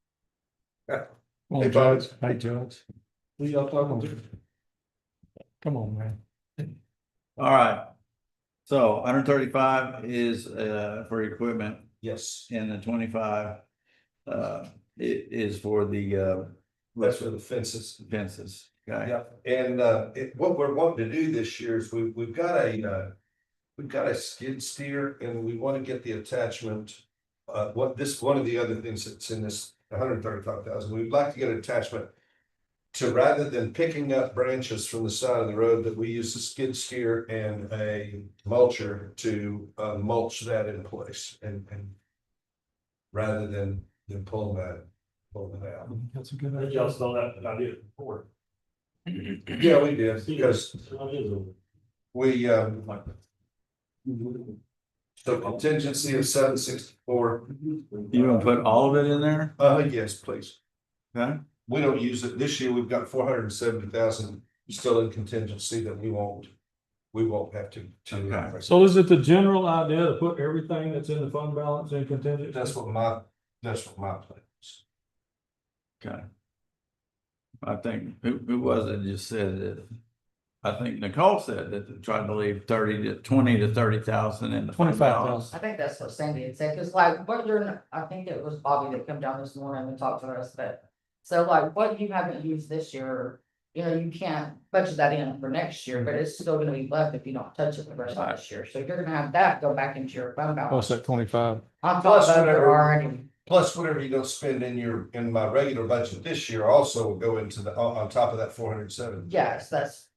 C: Come
F: Hey,
C: on,
F: Bob.
C: Judge. Hey, Judge.
E: Who y'all talking to?
C: Come on, man.
B: All right. So 135 is for equipment,
F: Yes,
B: and the 25 it is for the
F: that's for the fences.
B: fences. Okay.
F: Yeah, and what we're wanting to do this year is we've got a skid steer, and we want to get the attachment. One of the other things that's in this 135,000, we'd like to get an attachment to, rather than picking up branches from the side of the road, that we use a skid steer and a mulcher to mulch that in place, and rather than pulling that out.
C: That's a good
D: I think
C: idea.
D: y'all saw that idea before.
F: Yeah, we did, because we so contingency of 764.
B: You gonna put all of it in there?
F: Yes, please.
B: Okay.
F: We don't use it this year. We've got 470,000 still in contingency that we won't have to.
B: Okay.
C: So is it the general idea to put everything that's in the fund balance in contingency?
F: That's what my plan is.
B: Okay. I think, who was it just said that? I think Nicole said that they tried to leave 20 to 30,000 in the fund balance.
C: 25,000.
G: I think that's what Sandy had said, cause like, what you're, I think it was Bobby that come down this morning and talked to us, but. So like, what you haven't used this year, you know, you can't budget that in for next year, but it's still gonna be left if you don't touch it the rest of this year, so you're gonna have that go back into your fund balance.
C: What's that, 25?
G: On
F: Plus
G: top of it
F: whatever-
G: already,
F: Plus, whatever you don't spend in my regular budget this year also will go into on top of that 407.
G: yes,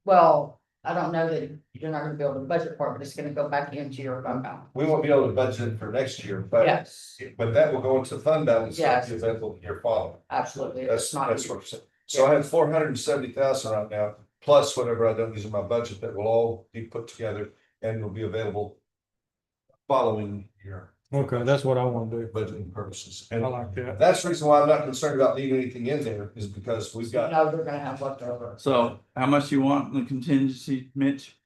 G: well, I don't know that you're not gonna be able to budget for it, but it's gonna go back into your fund balance.
F: We won't be able to budget for next year, but
G: Yes,
F: that will go into the fund balance.
G: Yes.
F: Because that will be your following.
G: absolutely,
F: That's
G: it's not.
F: what I'm saying. So I have 470,000 right now, plus whatever I don't use in my budget, that will all be put together and will be available following year.
C: Okay, that's what I want to do.
F: Budgeting purposes.
C: I
F: And
C: like that.
F: that's the reason why I'm not concerned about leaving anything in there, is because we've got.
G: No, they're gonna have leftover.
B: So how much you want in the contingency, Mitch?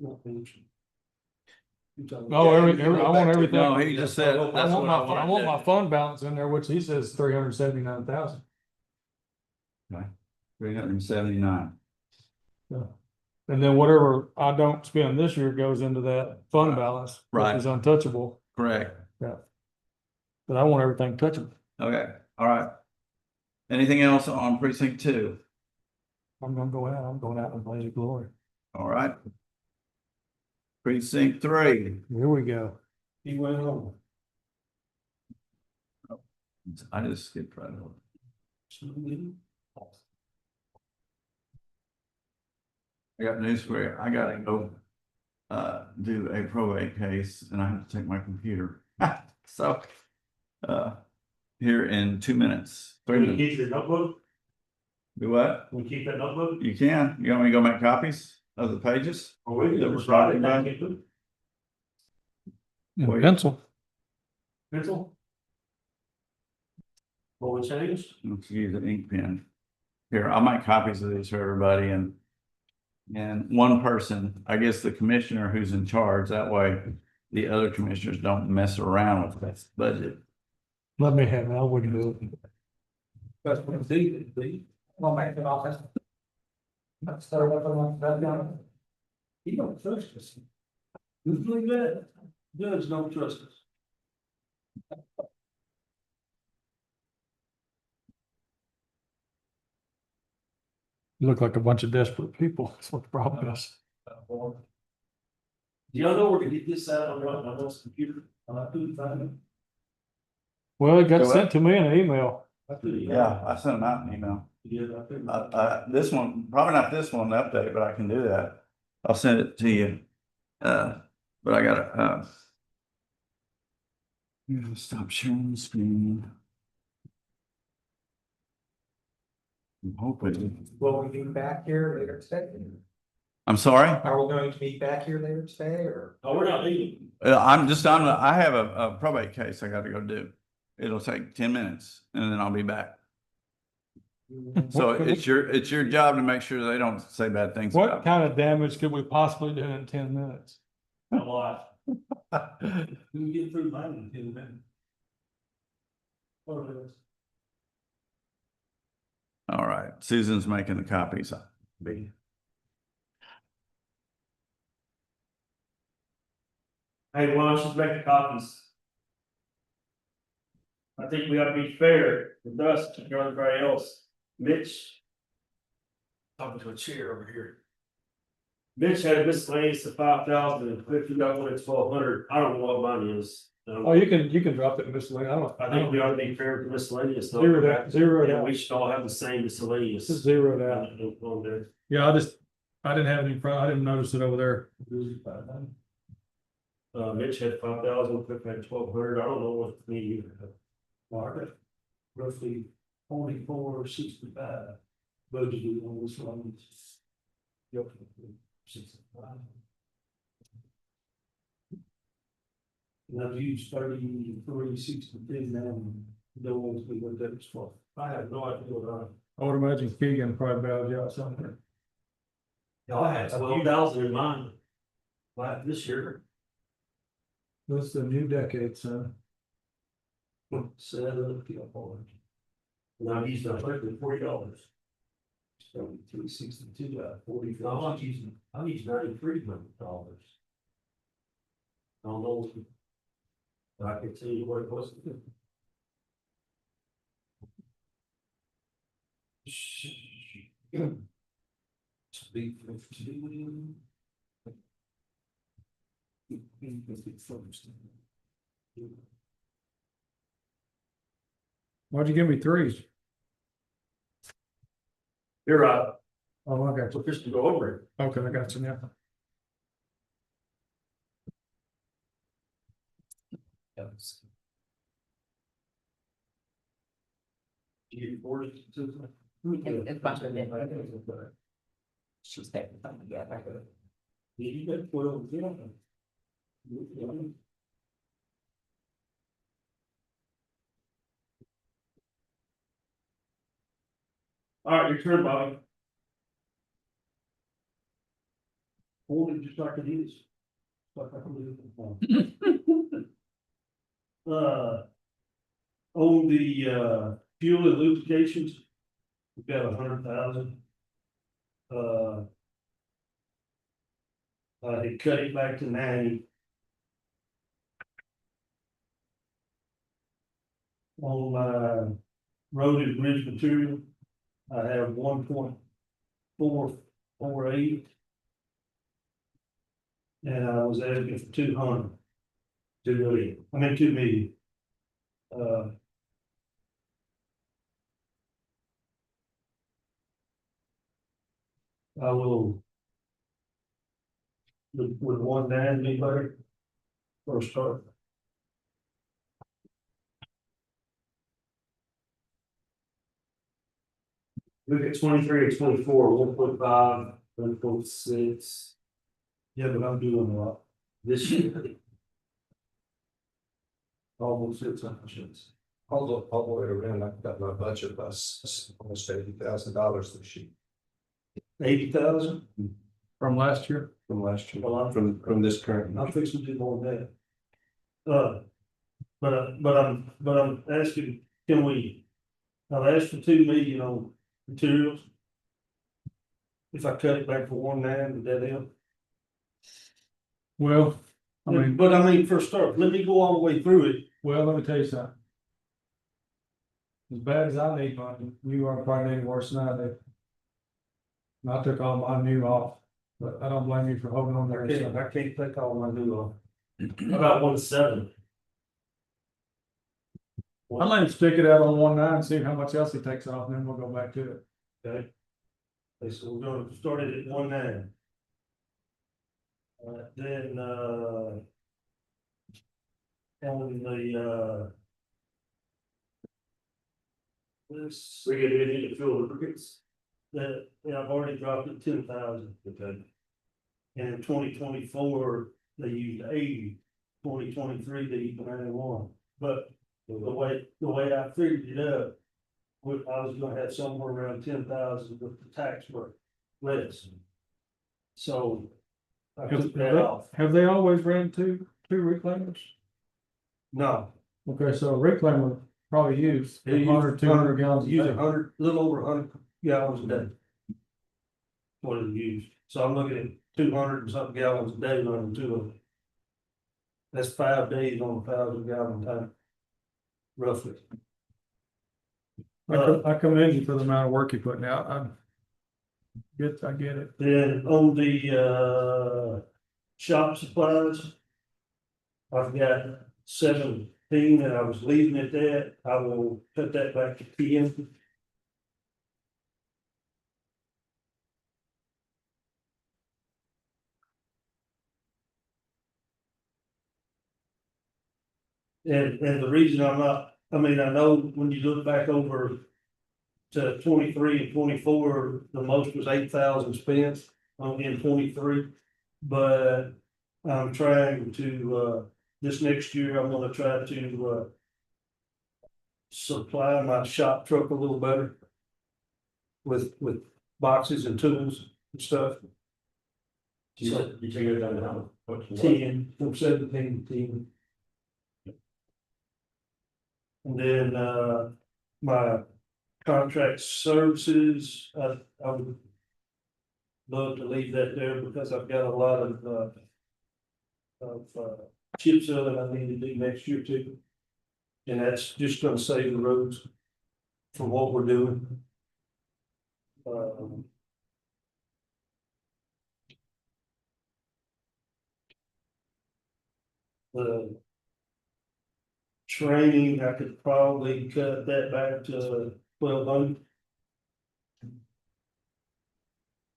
C: Oh, I want everything.
B: No, he just said.
C: I
B: that's
C: want
B: what
C: my, I want my
B: wanted.
C: fund balance in there, which he says 379,000.
B: 379.
C: And then whatever I don't spend this year goes into that fund balance, which
B: Right.
C: is untouchable,
B: Correct.
C: but I want everything touchable.
B: Okay, all right. Anything else on precinct 2?
C: I'm going out in blaze of glory.
B: All right. Precinct 3.
C: Here we go.
E: He went home.
B: I just skipped right over. I got news for you. I gotta go do a probate case, and I have to take my computer. So here in 2 minutes, 3
D: Can we
B: minutes.
D: keep your notebook?
B: Do what?
D: Can we keep that notebook?
B: You can. You want me to go make copies of the pages?
D: Or we
B: That
D: can
B: we're
D: just write
B: talking
D: it down,
B: about?
D: keep it.
C: And
B: Wait.
C: pencil.
D: Pencil? What we changed?
B: Let's use an ink pen. Here, I'll make copies of these for everybody, and one person, I guess the commissioner who's in charge, that way the other commissioners don't mess around with that budget.
C: Let me have it. I wouldn't do it.
E: That's what he did.
G: We'll make it office.
E: Let's start up on that down. You don't trust us. You believe that? Judge don't trust us.
C: You look like a bunch of desperate people. That's what the problem is.
E: Do y'all know where to get this out on this computer? I couldn't find it.
C: Well, it got
B: Go
C: sent to me in an email.
B: Yeah, I sent them out an email.
E: Yeah, I couldn't.
B: This one, probably not this one update, but I can do that. I'll send it to you. But I gotta, stop sharing the screen. I'm hoping.
H: Will we be back here later today?
B: I'm sorry?
H: Are we going to be back here later today or?
D: Oh, we're not leaving.
B: I have a probate case I gotta go do. It'll take 10 minutes and then I'll be back. So it's your job to make sure they don't say bad things
C: What
B: about me.
C: kind of damage could we possibly do in 10 minutes?
D: A lot.
E: We get through mine in 10 minutes. Oh, yes.
B: All right, Susan's making the copies. Be.
D: Hey, why don't you just make the copies? I think we ought to be fair with us to everybody else. Mitch. Talking to a chair over here. Mitch had a miscellaneous of 5,000 and Cliff, you got one at 1,200. I don't know what mine is.
C: Oh, you can drop it miscellaneous.
D: I think we ought to be fair to miscellaneous. though.
C: Zero that, zero it
D: Yeah,
C: out.
D: we should all have the same miscellaneous.
C: Just zero it out.
D: On there.
C: Yeah, I didn't have any problem. I didn't notice it over there.
D: Mitch had 5,000, Cliff had 1,200. I don't know what me either.
E: Margaret, roughly 44.65 budgeted on this one. Yep. 65. And I've used 33.62 now, the ones we looked at was for.
D: I have no idea what
C: I would imagine Keegan probably bailed you out something.
D: I had 12,000 in mind. This year.
C: This is the new decade, son.
E: $7
D: And I've used $40.
E: So 362 out of 40.
D: No, I'm using $93. I don't know. But I can tell you what it was.
E: Speak for 2.
C: Why'd you give me 3s?
D: You're right.
C: Oh, okay.
D: So just to go over it.
C: Okay, I got you now.
D: You get 40.
G: It's bunch of it. She's taking something together.
D: You got 12. Yeah. All right, your turn, Bobby.
E: Hold it just like it is. Like I believe. On the fuel and lubrications, we've got 100,000. They cut it back to 90. On my road and bridge material, I have 1.448. And I was asking for 200. 2 million, I mean 2 million. I will. Would 1.9 be better? For a start.
D: Look at 23 and 24, 1.5, 1.6
E: Yeah, but I'm doing a lot.
D: this year.
E: Almost 600.
F: All the way around, I've got my budget plus almost $80,000 this year
E: 80,000.
C: From last year?
F: from last year,
E: Well,
F: from this current.
E: I'm fixing to do more than that. But I'm asking, can we, I've asked for 2 million on materials. if I cut it back for 1.9, would that help?
C: Well, I mean,
E: But I mean, for a start, let me go all the way through it.
C: well, let me tell you something. As bad as I need money, you are probably need worse than I do. And I took all my new off, but I don't blame you for holding on there.
E: I can't take all my new off.
D: About 1.7.
C: I'd like to stick it out on 1.9 and see how much else he takes off, and then we'll go back to it.
E: Okay. Okay, so we're gonna start it at 1.9. Then, on the, this,
D: We get anything to fill the buckets?
E: that, yeah, I've already dropped it 10,000.
D: Okay.
E: And in 2024, they used 80. 2023, they used 91. But the way I figured it up, I was gonna have somewhere around 10,000 with the tax work less. So I took that off.
C: Have they always ran two reclaimers?
E: No,
C: Okay, so a reclaimer probably used 200 gallons a
E: Use
C: day.
E: 100, little over 100 gallons a day. What it used, so I'm looking at 200 and something gallons a day running to it. That's 5 days on a 1,000 gallon tank. Roughly.
C: I commend you for the amount of work you're putting out. I get it.
E: Then on the shop supplies. I've got 17 and I was leaving it at, I will put that back to 10. And the reason I'm not, I mean, I know when you look back over to 23 and 24, the most was 8,000 spent in 23. But I'm trying to, this next year, I'm gonna try to, supply my shop truck a little better. With boxes and tools and stuff. So
D: You take it down now.
E: 10, from 17 to 10. And then, my contract services, I would love to leave that there because I've got a lot of chip seal that I need to do next year too. And that's just gonna save the roads for what we're doing. The training, I could probably cut that back to 1,200.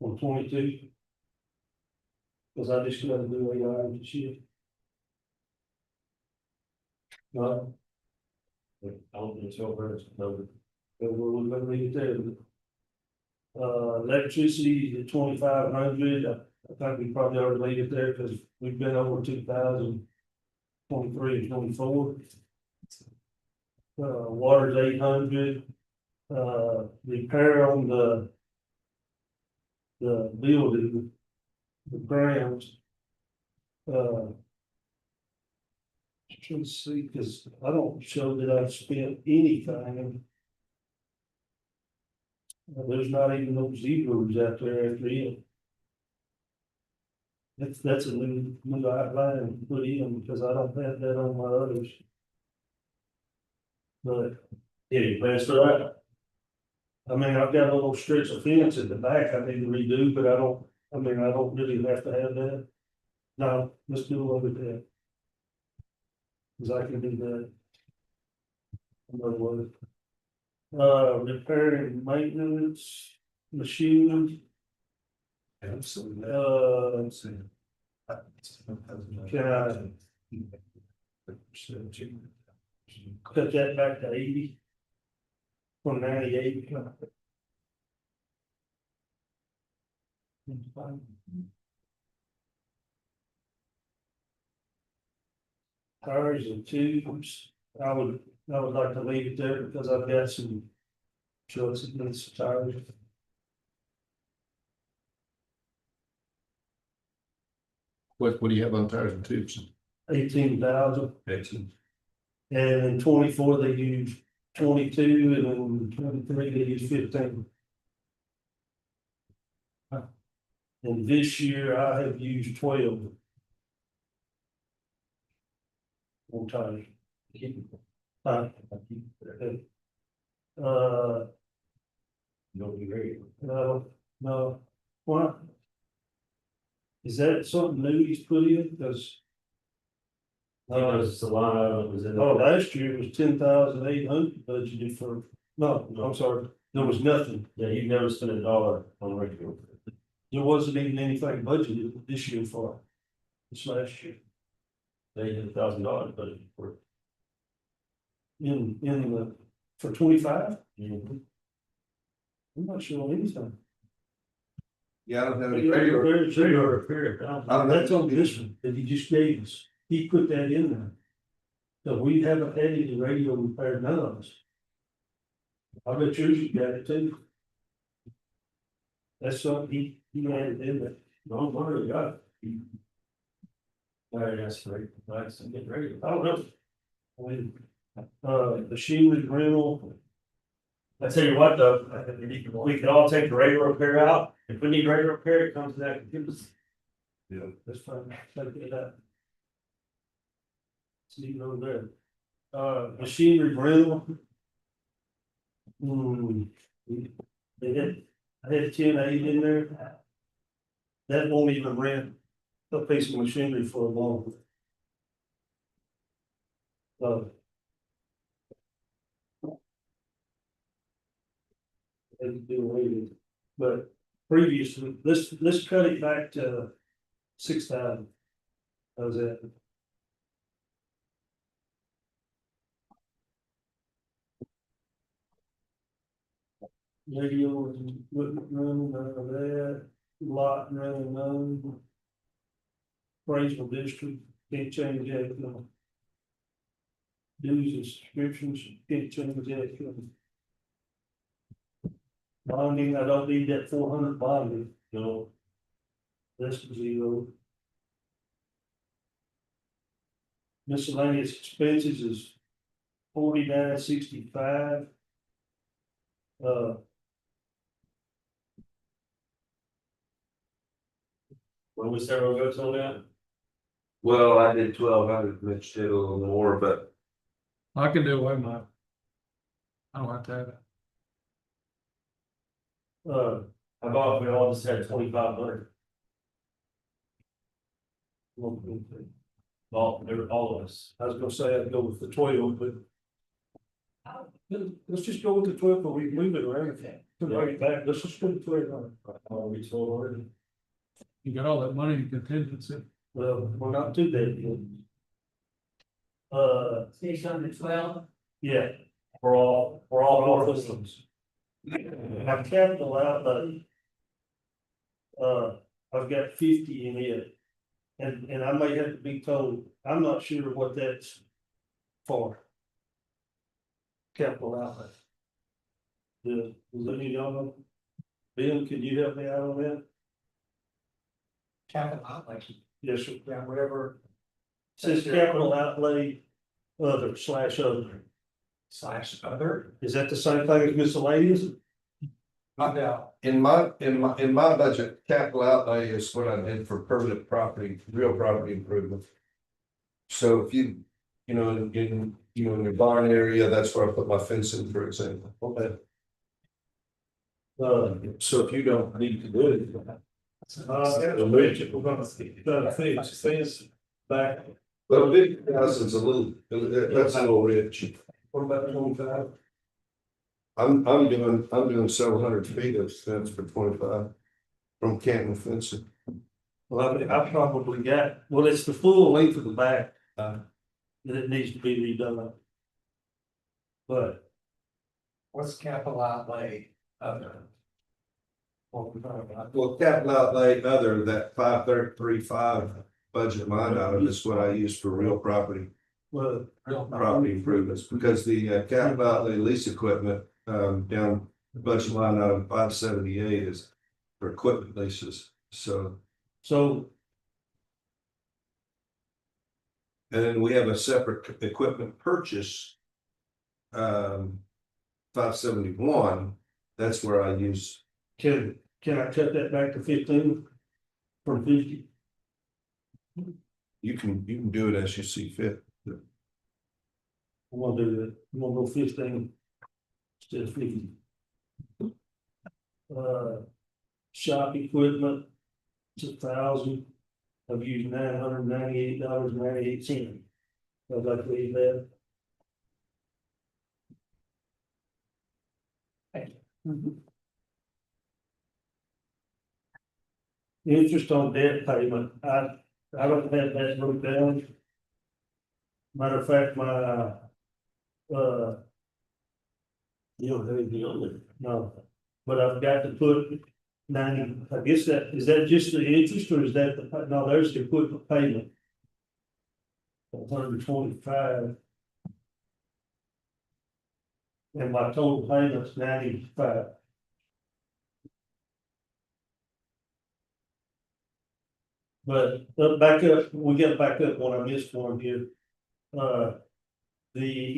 E: Or 22. Cause I just gotta do 8 hours this year. No,
D: I don't think so, but no.
E: but we're gonna leave it there. Electricity at 2,500, I think we probably ought to leave it there, cause we've been over 2,000. 23 and 24. Water's 800. Repair on the building, the grounds. Trying to see, cause I don't show that I've spent anything. There's not even no zeros out there after it. That's a new outline to put in, because I don't have that on my others. But,
D: Any plans for that?
E: I mean, I've got a little stretch of fence at the back I need to redo, but I don't really have to have that. No, let's do away with that. Cause I can do that. Another word. Repair and maintenance, machine,
F: Absolutely.
E: can I cut that back to 80? From 98. Tires and tubes, I would like to leave it there because I've got some trucks that need some tires.
F: What do you have on tires and tubes?
E: 18,000,
F: Excellent.
E: and in 24 they use 22, and in 23 they use 15. And this year I have used 12. One time. Uh,
D: Don't be great.
E: no, what? Is that something new he's put in? Cause.
D: It's a line item that was in.
E: Oh, last year was 10,800 budgeted for, no, I'm sorry, there was nothing.
D: Yeah, you've never spent $1 on radio.
E: There wasn't even anything budgeted this year for. This last year,
D: They had $1,000 budget for it.
E: in the, for 25,
D: Mhm.
E: I'm not sure on anything.
F: Yeah, I don't have any.
E: Radio
D: repair.
E: That's on this one that he just gave us, he put that in there. So we haven't had any radio repair, none of us. I bet you got it too. That's something he added in there.
D: No, I already got it. Alright, that's great. Nice, I'm getting ready.
E: I don't know. I mean, machinery rental,
D: I tell you what, though, we could all take the radio repair out. If we need radio repair, it comes to that.
F: Yeah.
E: that's fine, take it out. See, you over there. Machinery rental. I had 10 8 in there. That won't even rent a piece of machinery for a month. They can do away with it. But previously, let's cut it back to 6,000. How's that? Radio and equipment room, none of that, lot room, none. Appraisal district, can't change that, no. Dues and subscriptions, can't change that, no. Bonding, I don't need that 400 bonding, no. That's zero. Miscellaneous expenses is 49.65.
D: When we start, we'll go till that.
F: Well, I did 1,200, Mitch did a little more, but
C: I can do away with mine. I don't have to have it.
D: How about if we all just had 2,500? All of us.
E: I was gonna say I'd go with the 12, but. Let's just go with the 12, but we can move it around. Put it back, let's just put the 12 on.
D: We told already.
C: You got all that money in contingency.
E: Well, we're not too bad yet.
A: 612.
E: Yeah,
D: We're all
E: all
D: of
E: of
D: us.
E: my capital outlay. I've got 50 in it. And I may have to be told, I'm not sure what that's for. Capital outlay. Does any of y'all know? Ben, can you help me out on that?
H: Capital outlay,
E: Yes, sir.
H: yeah, whatever.
E: Says capital outlay, other slash other.
H: Slash other,
E: Is that the same thing as miscellaneous?
H: no,
F: in my budget, capital outlay is what I did for permanent property, real property improvement. So if you know, in your barn area, that's where I put my fence in, for example.
E: Okay.
D: So if you don't need to do it.
E: We're gonna fence back.
F: But 50,000 is a little, that's a little rich.
E: What about 25?
F: I'm doing several hundred feet of fence for 25 from Canton fencing.
E: Well, I probably got, well, it's the full length of the back, that it needs to be redone. But.
H: what's capital outlay other?
E: What we're talking about.
F: Well, capital outlay other, that 533.5 budget line item is what I use for real property improvements, because the capital outlay lease equipment, down the budget line item 578 is for equipment leases, so. And then we have a separate equipment purchase. 571, that's where I use.
E: Can I cut that back to 15? from 50.
F: You can do it as you see fit.
E: I'm gonna do that, I'm gonna go 15 instead of 50. Shop equipment, it's $1,000. I've used $998.98. I'd like to leave that. Interest on debt payment, I don't have that broke down. Matter of fact, my,
D: You don't have anything on there.
E: no, but I've got to put 90, I guess that, is that just the interest or is that the, no, there's the equipment payment. 125. And my total payment's 95. But back up, we got back up what I missed one here. The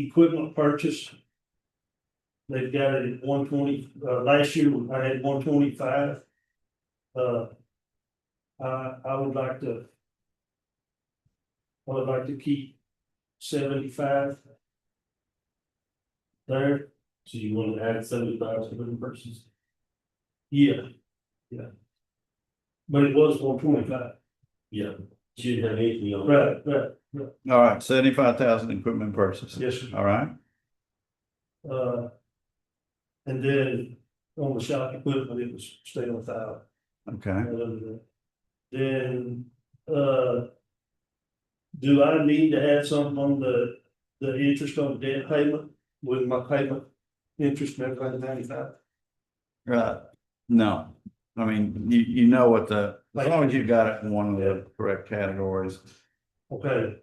E: equipment purchase. They've got it at 120, last year I had 125. I would like to. I would like to keep 75. There,
D: So you want to add 75 to the purchase?
E: yeah. But it was 125.
D: Yeah. You didn't have anything on.
E: Right.
B: All right, 75,000 equipment purchase.
E: Yes, sir.
B: All right,
E: And then on the shop equipment, it was staying 1,000.
B: okay.
E: Then, do I need to add something on the interest on debt payment with my payment interest and everything 95?
B: Right, no, I mean, you know what as long as you got it in one of the correct categories.
E: Okay,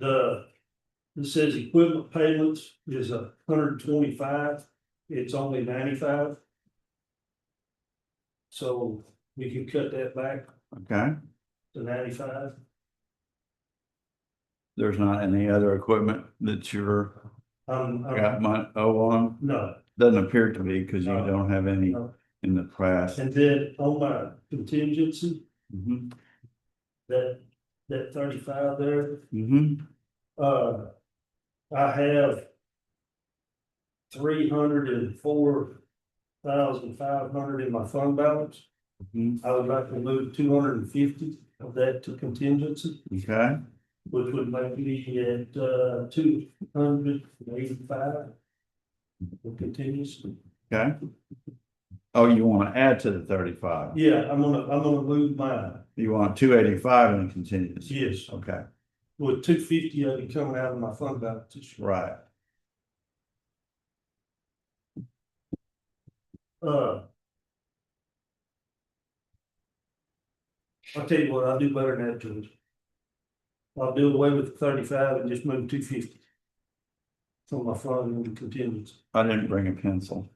E: it says equipment payments is 125, it's only 95. So we can cut that back
B: Okay,
E: to 95.
B: there's not any other equipment that you're got money on,
E: No,
B: doesn't appear to be, because you
E: No.
B: don't have any
E: no.
B: in the past.
E: And then on my contingency,
B: Mhm.
E: that 35 there,
B: Mhm.
E: I have 304,500 in my fund balance.
B: Mhm.
E: I would like to move 250 of that to contingency,
B: Okay,
E: which would make me at 285. For contingency.
B: okay. Oh, you want to add to the 35?
E: Yeah, I'm gonna move mine,
B: You want 285 in contingency?
E: yes,
B: Okay,
E: with 250 of it coming out of my fund balance this year.
B: right.
E: I'll tell you what, I'll do better than that, George. I'll do away with the 35 and just move 250. From my fund and contingency,
B: I didn't bring a pencil.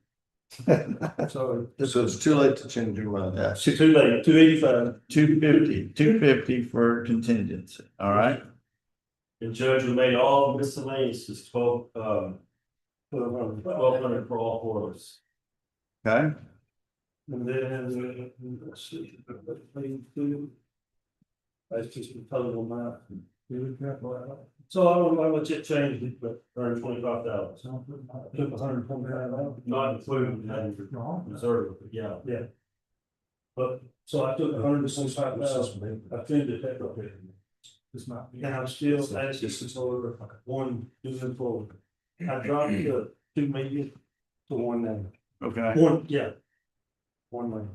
E: sorry,
F: So it's too late to change your mind.
B: Yes.
E: too late, 285.
B: 250 for contingency, all right?
D: And Judge, we made all miscellaneous, is 1,200 for all four of us.
B: Okay,
E: And then, let's see. That's just the total amount. So I don't know how much it changed it, but
D: 125,000,
E: took 125 out.
D: not including the reserve, but yeah.
E: Yeah. But, so I took 125,000, I trimmed it that way.
H: It's not.
E: And I'm still asking for one moving forward. I dropped the 2 million to 1 now.
B: okay,
E: One, yeah. 1 million.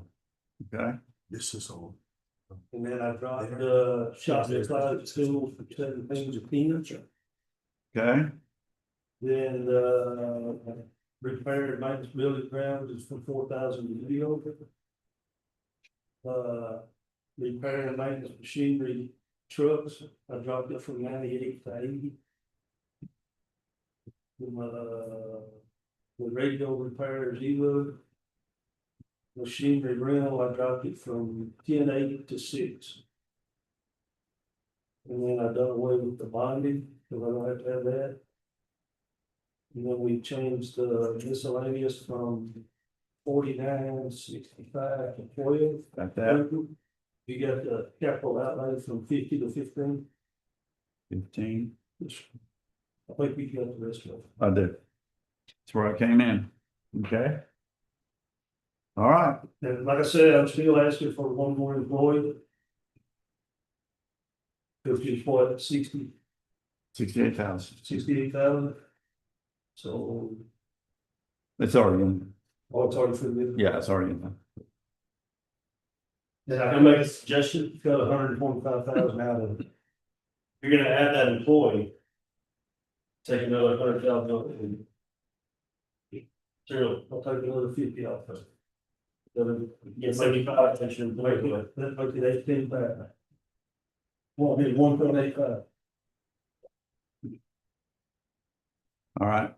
B: okay,
F: This is all.
E: And then I dropped the shop supplies at school for 7 things of peanuts.
B: okay,
E: Then repair and maintenance building grounds is for 4,000 a year. Repair and maintenance machinery trucks, I dropped it from 98 to 80. The radio repair zero. Machinery rental, I dropped it from 10.8 to 6. And then I done away with the bonding, because I don't have to have that. And then we changed the miscellaneous from 49.65 to 12.
B: got that,
E: You got the capital outlay from 50 to 15.
B: 15.
E: I think we got the rest of it.
B: I did. That's where I came in. Okay. All right.
E: And like I said, I'm still asking for one more employee. Which is what,
B: 68,000.
E: 68,000. So,
B: It's already in.
E: all it's already for me.
B: Yeah, it's already in.
D: Then I can make a suggestion,
E: Got 125,000 out of it.
D: you're gonna add that employee. Take another 100,000 off and. Zero,
E: I'll take another 50 off of it.
D: get 75 attention.
E: Make it, that make it 18 back. Won't be 1.85.
B: All right.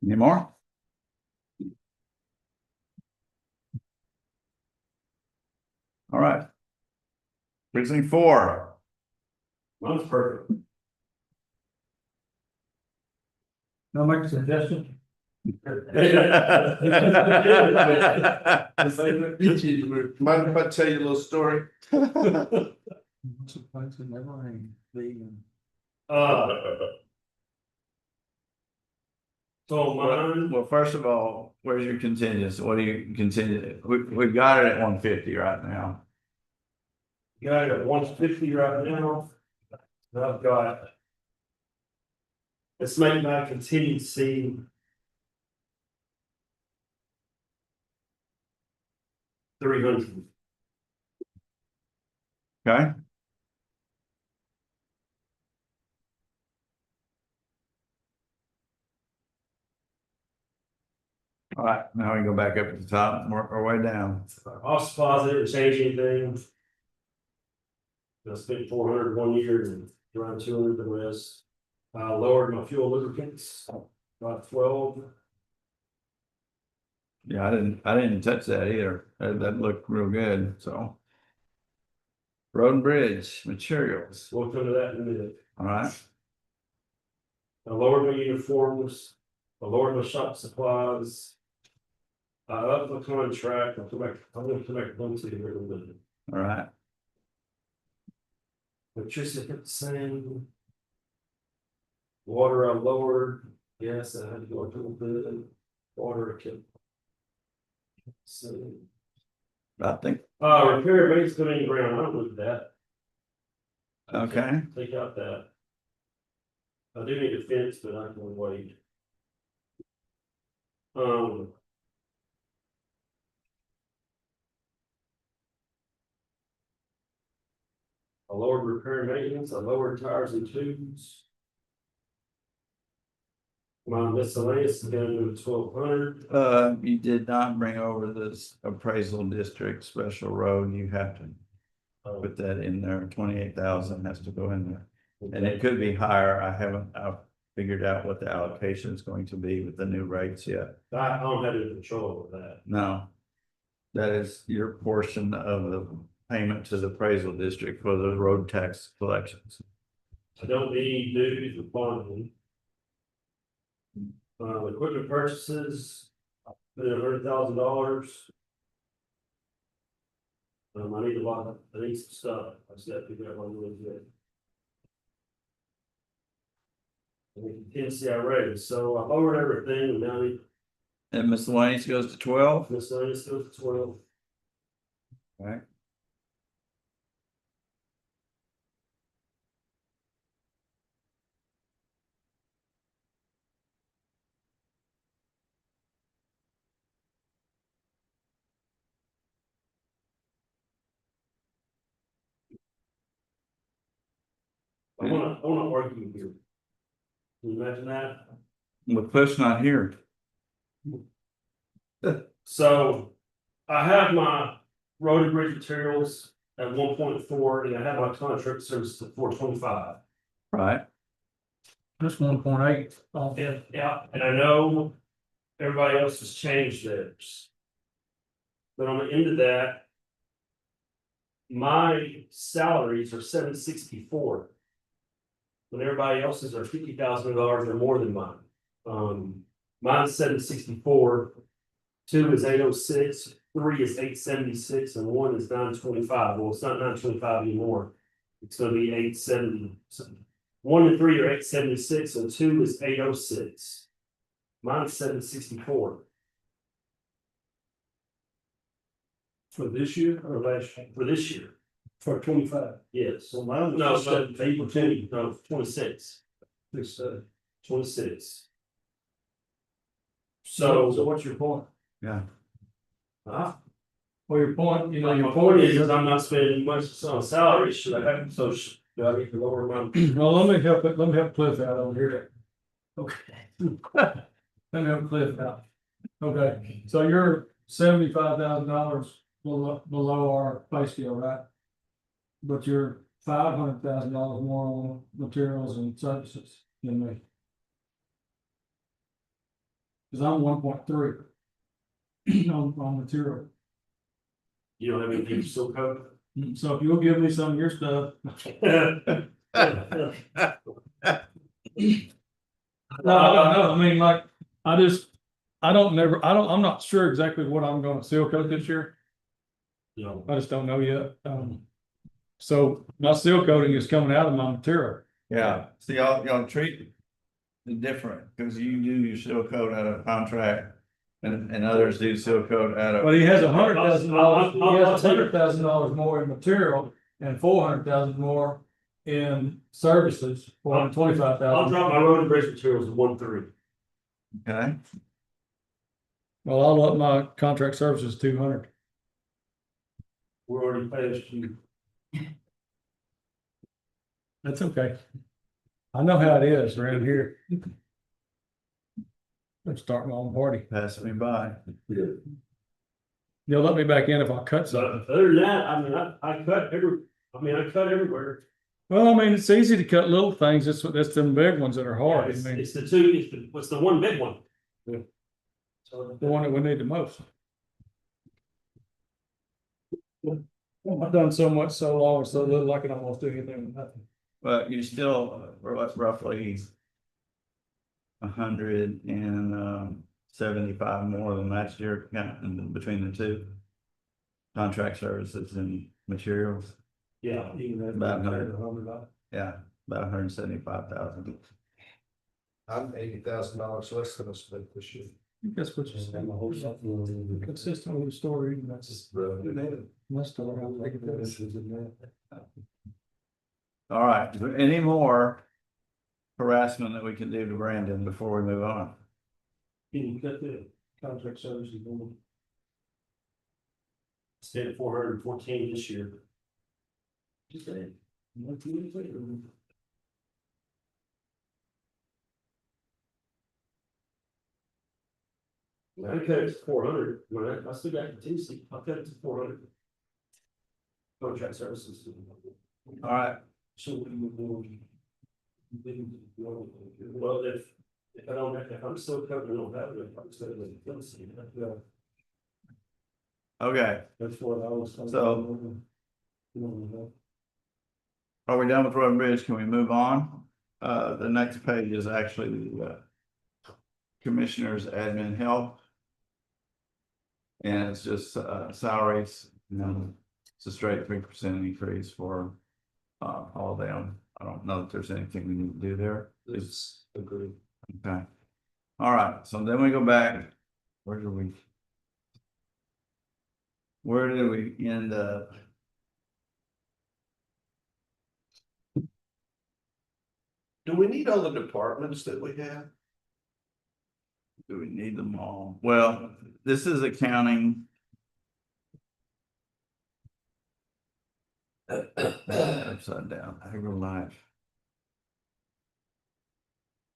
B: Any more? All right. Precinct 4.
D: Mine's perfect.
H: No, make a suggestion.
F: Mind if I tell you a little story?
D: So mine,
B: Well, first of all, where's your contingency? What do you continue? We've got it at 150 right now.
D: got it at 150 right now. And I've got. Let's make my contingency. 300.
B: Okay. All right, now we can go back up to the top and work our way down.
D: Off deposit, didn't change anything. I spent 400 one year and around 200 the rest. Lowered my fuel lubricants, about 12.
B: Yeah, I didn't touch that either. That looked real good, so. Road and bridge materials,
D: We'll come to that in a minute.
B: all right,
D: I lowered my uniforms, I lowered my shop supplies. I upped my contract, I'm gonna come back one to here in a minute.
B: all right.
D: Electricity kept the same. Water I lowered, yes, I had to go up a little bit, water I kept. So,
B: I think,
D: repair base coming ground, I don't look at that.
B: okay,
D: Take out that. I do need a fence, but I can wait. I lowered repair and maintenance, I lowered tires and tubes. My miscellaneous is down to 1,200.
B: you did not bring over this appraisal district special road, you have to put that in there, 28,000 has to go in there. And it could be higher, I've figured out what the allocation is going to be with the new rates yet.
D: I don't have any control of that.
B: No. That is your portion of the payment to the appraisal district for the road tax collections.
D: I don't need dues or bonding. Equipment purchases, $100,000. I need I need some stuff, I just got to figure out what I'm gonna do. And the contingency I raised, so I lowered everything, and now the
B: And miscellaneous goes to 12,
D: miscellaneous goes to 12.
B: right?
D: I wanna argue here. Can you imagine that?
B: With Push not here,
D: So I have my road and bridge materials at 1.4 and I have my contract service at 425.
B: right?
C: Just 1.8.
D: Yeah, and I know everybody else has changed theirs. But on the end of that, my salaries are 764. When everybody else's are $50,000 or more than mine. Mine's 764. 2 is 806, three is 876 and one is 925. Well, it's not 925 anymore. It's gonna be 870. So 1 and 3 are 876 and 2 is 806. Mine is 764
E: For this year or last year?
D: for this year.
E: For 25.
D: Yes.
E: So mine was
D: No,
E: just
D: no,
E: 17.
D: no, 26.
E: This,
D: 26.
C: So
D: So,
C: what's your point?
B: Yeah,
D: uh,
C: Well, your point, you know,
D: my
C: your
D: point
C: point
D: is, I'm not spending much on salary, should I have, so do I need to lower my?
C: well, let me help Cliff out over here. Okay. Let me help Cliff out. Okay, so you're $75,000 below our pay scale, right? But you're $500,000 more on materials and services than me. Cause I'm 1.3 on material.
D: You don't have anything to still cover?
C: So if you'll give me some of your stuff. No, I don't know. I mean, like, I I'm not sure exactly what I'm gonna seal coat this year.
D: No.
C: I just don't know yet. So my seal coating is coming out of my material.
B: yeah, so y'all treat it different, because you do your seal coat out of contract. And others do seal coat out
C: But
B: of,
C: he has $100,000, he has $100,000 more in material and 400,000 more in services for
D: I'll
C: 25,000.
D: drop my road and bridge materials to 1.3.
B: okay,
C: Well, I'll up my contract services 200.
D: We're already past you.
C: That's okay. I know how it is around here. I'm starting my own party.
B: pass me by.
C: You'll let me back in if I cut
D: So
C: something.
D: other than that, I mean, I cut everywhere.
C: Well, I mean, it's easy to cut little things. It's them big ones that are hard. I
D: It's,
C: mean,
D: it's the two, what's the one big one?
C: the one that we need the most. I've done so much so long, so little, I can almost do anything with nothing.
B: But you still, roughly 175 more than last year, between the two. Contract services and materials,
D: Yeah.
B: about $100. Yeah, about 175,000.
F: I'm $80,000 less than I spent this year.
C: That's what you're saying. Consistent with the story. That's my story. I'll take it as.
B: All right, is there any more harassment that we can do to Brandon before we move on?
E: Can you cut the contract services?
D: Stayed at 414 this year. I cut it to 400, I still got contingency, I'll cut it to 400. Contract services.
B: All right,
E: So we would go.
D: Well, if I don't, if I'm still covered, I don't have it, I'm still in the contingency.
B: okay,
E: That's what I was.
B: So- are we done with Road and Bridge? Can we move on? The next page is actually the Commissioner's Admin Help. And it's just salaries, it's a straight 3% increase for all of them. I don't know if there's anything we need to do there.
F: It's agreed.
B: Okay. All right, so then we go back. Where did we end up?
F: Do we need all the departments that we have?
B: Do we need them all? Well, this is accounting. Upside down, agri life.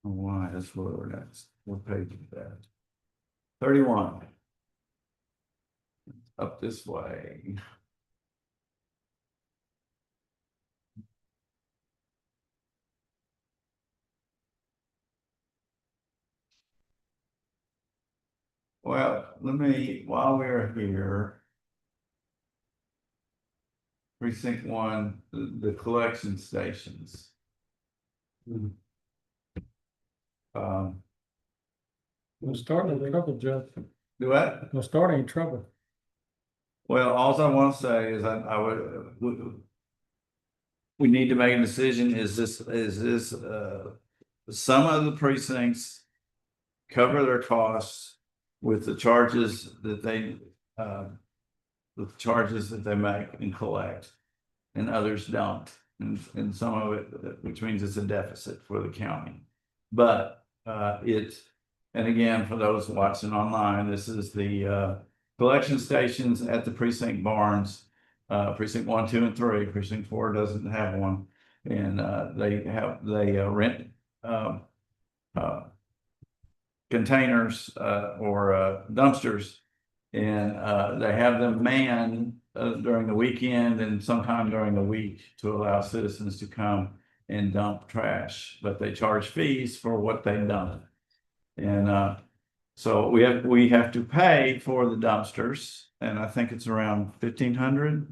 B: Oh, why, that's where we're next. What page is that? 31. Up this way. Well, while we're here. Precinct 1, the collection stations.
C: We're starting in trouble, Jeff.
B: Do what?
C: We're starting in trouble.
B: Well, all I want to say is I would, we need to make a decision. Is this, some of the precincts cover their costs with the charges that they, with charges that they make and collect, and others don't. And some of it, which means it's a deficit for the county. But, and again, for those watching online, this is the, collection stations at the precinct barns, precinct 1, 2, and 3. Precinct 4 doesn't have one, and they rent containers or dumpsters, and they have them manned during the weekend and sometime during the week to allow citizens to come and dump trash, but they charge fees for what they dump. And so we have to pay for the dumpsters, and I think it's around 1,500.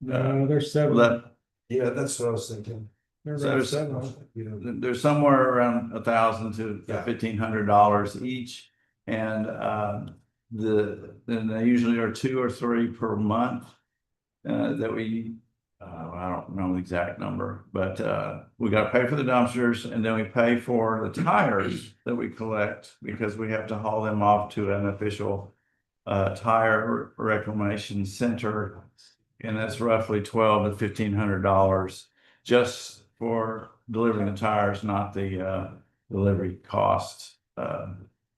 C: No, there's seven.
F: Yeah, that's what I was thinking.
C: There's
B: So there's-
C: seven.
B: There's somewhere around $1,000 to
F: Yeah.
B: $1,500 each, and then they usually are 2 or 3 per month. That we, I don't know the exact number, but we got to pay for the dumpsters, and then we pay for the tires that we collect because we have to haul them off to an official tire reclamation center, and that's roughly $1,200 to $1,500 just for delivering the tires, not the delivery costs.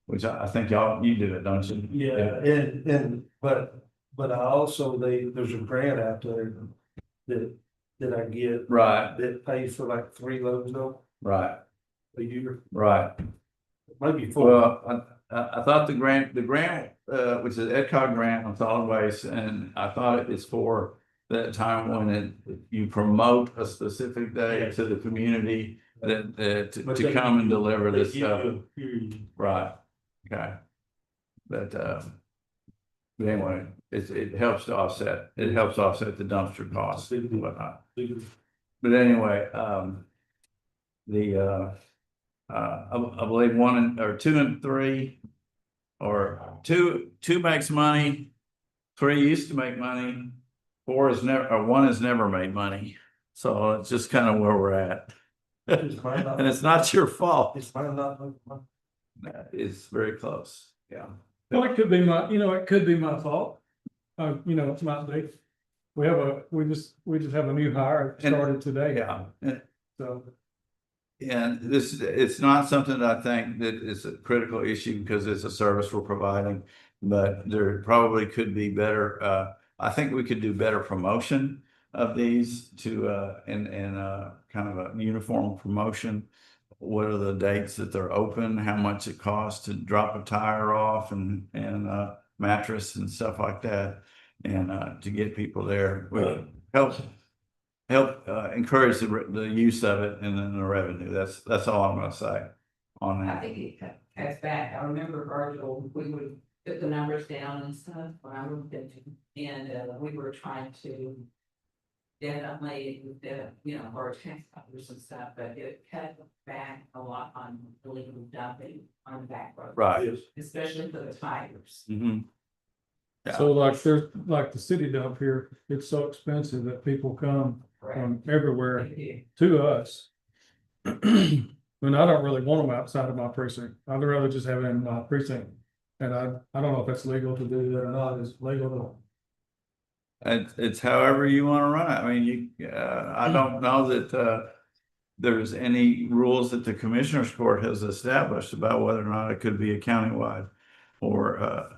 B: Which I think you do it, don't you?
E: Yeah, but I also, there's a grant out there that I get.
B: Right.
E: That pays for like 3 loads though,
B: Right,
E: a year,
B: right.
E: maybe 4.
B: Well, I thought the grant, which is EdCog grant on solid waste, and I thought it's for that time when you promote a specific day to the community to come and deliver this stuff. Right, okay. But anyway, it helps to offset, the dumpster costs and whatnot. But anyway, I believe 1 or 2 and 3, or two makes money, 3 used to make money, 4 is never, or 1 has never made money. So it's just kind of where we're at. And it's not your fault.
E: It's fine, not,
B: It's very close, yeah.
C: Well, it could be it could be my fault. It might be. We just have a new hire that started today.
B: Yeah,
C: So,
B: and it's not something that I think that is a critical issue because it's a service we're providing, but there probably could be better, I think we could do better promotion of these to, and kind of a uniform promotion. What are the dates that they're open, how much it costs to drop a tire off and mattress and stuff like that. And to get people there, will help encourage the use of it and then the revenue. That's all I'm gonna say on
A: I
B: that.
A: think it cuts back. I remember Virgil, we would put the numbers down and stuff when I moved into, and we were trying to definitely, for tax dollars and stuff, but it cut back a lot on illegal dumping on the back road.
B: Right.
A: Especially for the tires.
B: Mhm. Yeah.
C: so there's the city dump here, it's so expensive that people come from everywhere to us. And I don't really want them outside of my precinct. I'd rather just have it in my precinct. And I don't know if that's legal to do that or not. It's legal
B: It's however you want to run it. I mean, I don't know that there's any rules that the commissioners court has established about whether or not it could be a countywide or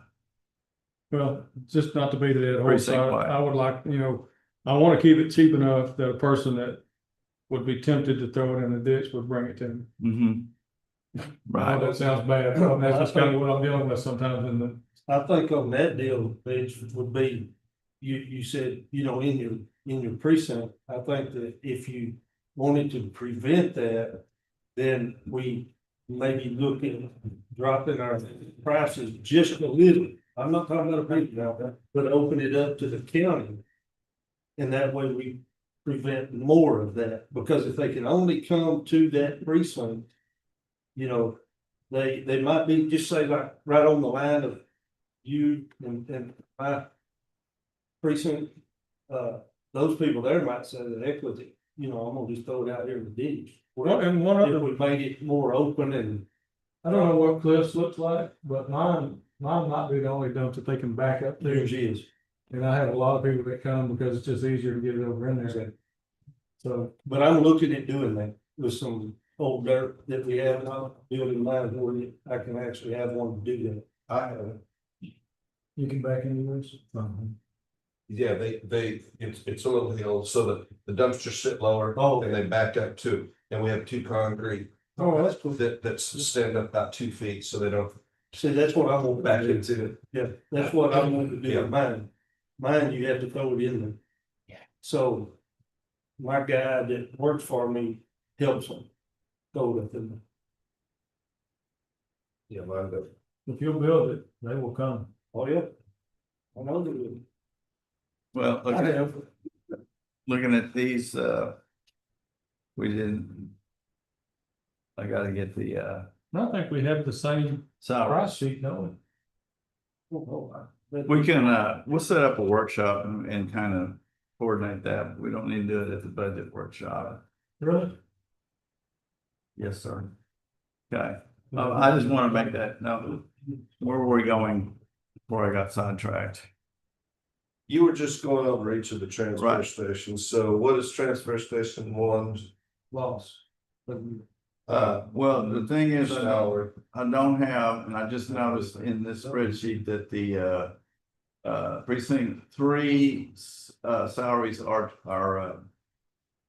C: well, just not to beat a dead horse.
B: Precinct-wide.
C: I would like, I want to keep it cheap enough that a person that would be tempted to throw it in the ditch would bring it to me.
B: mhm.
C: I know
B: Right.
C: that sounds bad. but That's just kind of what I'm dealing with sometimes
E: I think on that deal, Mitch, would be, you said, in your precinct, I think that if you wanted to prevent that, then we maybe look at dropping our prices just a little. I'm not talking about a big drop, but open it up to the county. And that way we prevent more of that, because if they can only come to that precinct, they might be, just say like right on the line of you and my precinct, those people there might say that heck with it, you know, I'm gonna just throw it out here in the ditch.
C: And one
E: If
C: other,
E: we made it more open and,
C: I don't know what Cliff's looks like, but mine might be the only dump that they can back up to.
E: theirs is.
C: And I have a lot of people that come because it's just easier to get it over in there. So,
E: But I'm looking at doing that with some old dirt that we have now, building mine where I can actually have one to do that.
F: I have,
C: you can back in yours.
F: yeah, it's a little hill, so that the dumpsters sit lower.
E: Oh.
F: And they back up too, and we have two concrete
E: Oh, that's cool.
F: that's stand up about 2 feet, so they don't
E: See, that's what I want
F: back
E: to do.
F: into it.
E: Yeah, that's what I want to do with mine. Mine, you have to throw it in there.
A: Yeah.
E: So my guy that works for me helps them throw it in there.
F: Yeah, mine does.
C: If you'll build it, they will come.
E: Oh, yeah. I know they will.
B: Well,
E: I have.
B: looking at these, we didn't. I gotta get the,
C: I think we have the same
B: salary.
C: price sheet, don't
B: We can, we'll set up a workshop and kind of coordinate that. We don't need to do it at the budget workshop.
C: we? Really?
B: Yes, sir. Okay, I just want to make that, no, where were we going before I got sidetracked?
F: You were just going over each of the transfer
B: Right.
F: stations, so what is transfer station one?
E: Lost.
B: Well, the thing is,
F: Salary.
B: I don't have, and I just noticed in this spreadsheet that the precinct 3 salaries are